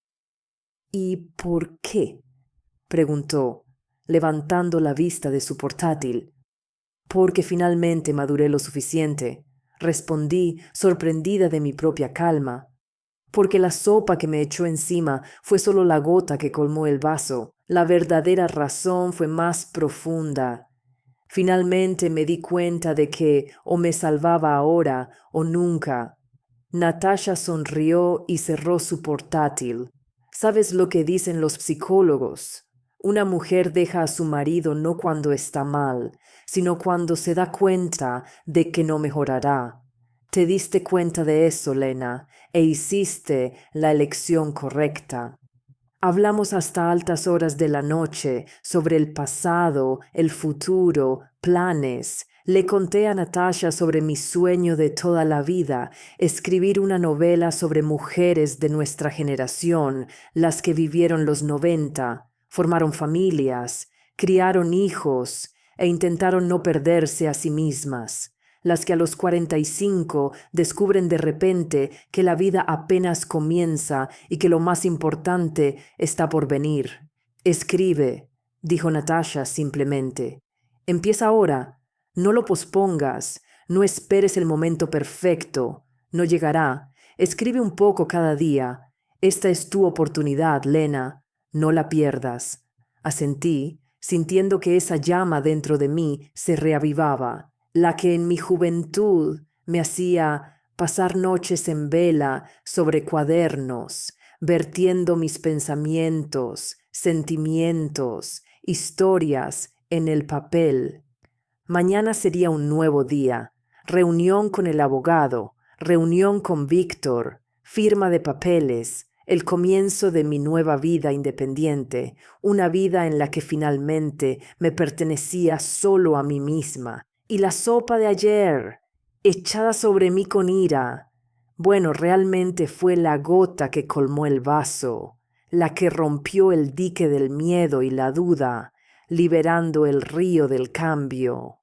¿Y por qué? Preguntó, levantando la vista de su portátil. Porque finalmente maduré lo suficiente, respondí, sorprendida de mi propia calma. Porque la sopa que me echó encima fue solo la gota que colmó el vaso. La verdadera razón fue más profunda. Finalmente me di cuenta de que o me salvaba ahora o nunca. Natasha sonrió y cerró su portátil. ¿Sabes lo que dicen los psicólogos? Una mujer deja a su marido no cuando está mal, sino cuando se da cuenta de que no mejorará. Te diste cuenta de eso, Lena, e hiciste la elección correcta. Hablamos hasta altas horas de la noche sobre el pasado, el futuro, planes. Le conté a Natasha sobre mi sueño de toda la vida, escribir una novela sobre mujeres de nuestra generación, las que vivieron los 90, formaron familias, criaron hijos e intentaron no perderse a sí mismas. Las que a los 45 descubren de repente que la vida apenas comienza y que lo más importante está por venir. Escribe, dijo Natasha simplemente. Empieza ahora, no lo pospongas, no esperes el momento perfecto, no llegará. Escribe un poco cada día. Esta es tu oportunidad, Lena, no la pierdas. Asentí, sintiendo que esa llama dentro de mí se reavivaba, la que en mi juventud me hacía pasar noches en vela sobre cuadernos, vertiendo mis pensamientos, sentimientos, historias en el papel. Mañana sería un nuevo día, reunión con el abogado, reunión con Víctor, firma de papeles, el comienzo de mi nueva vida independiente, una vida en la que finalmente me pertenecía solo a mí misma. Y la sopa de ayer, echada sobre mí con ira, bueno, realmente fue la gota que colmó el vaso, la que rompió el dique del miedo y la duda, liberando el río del cambio.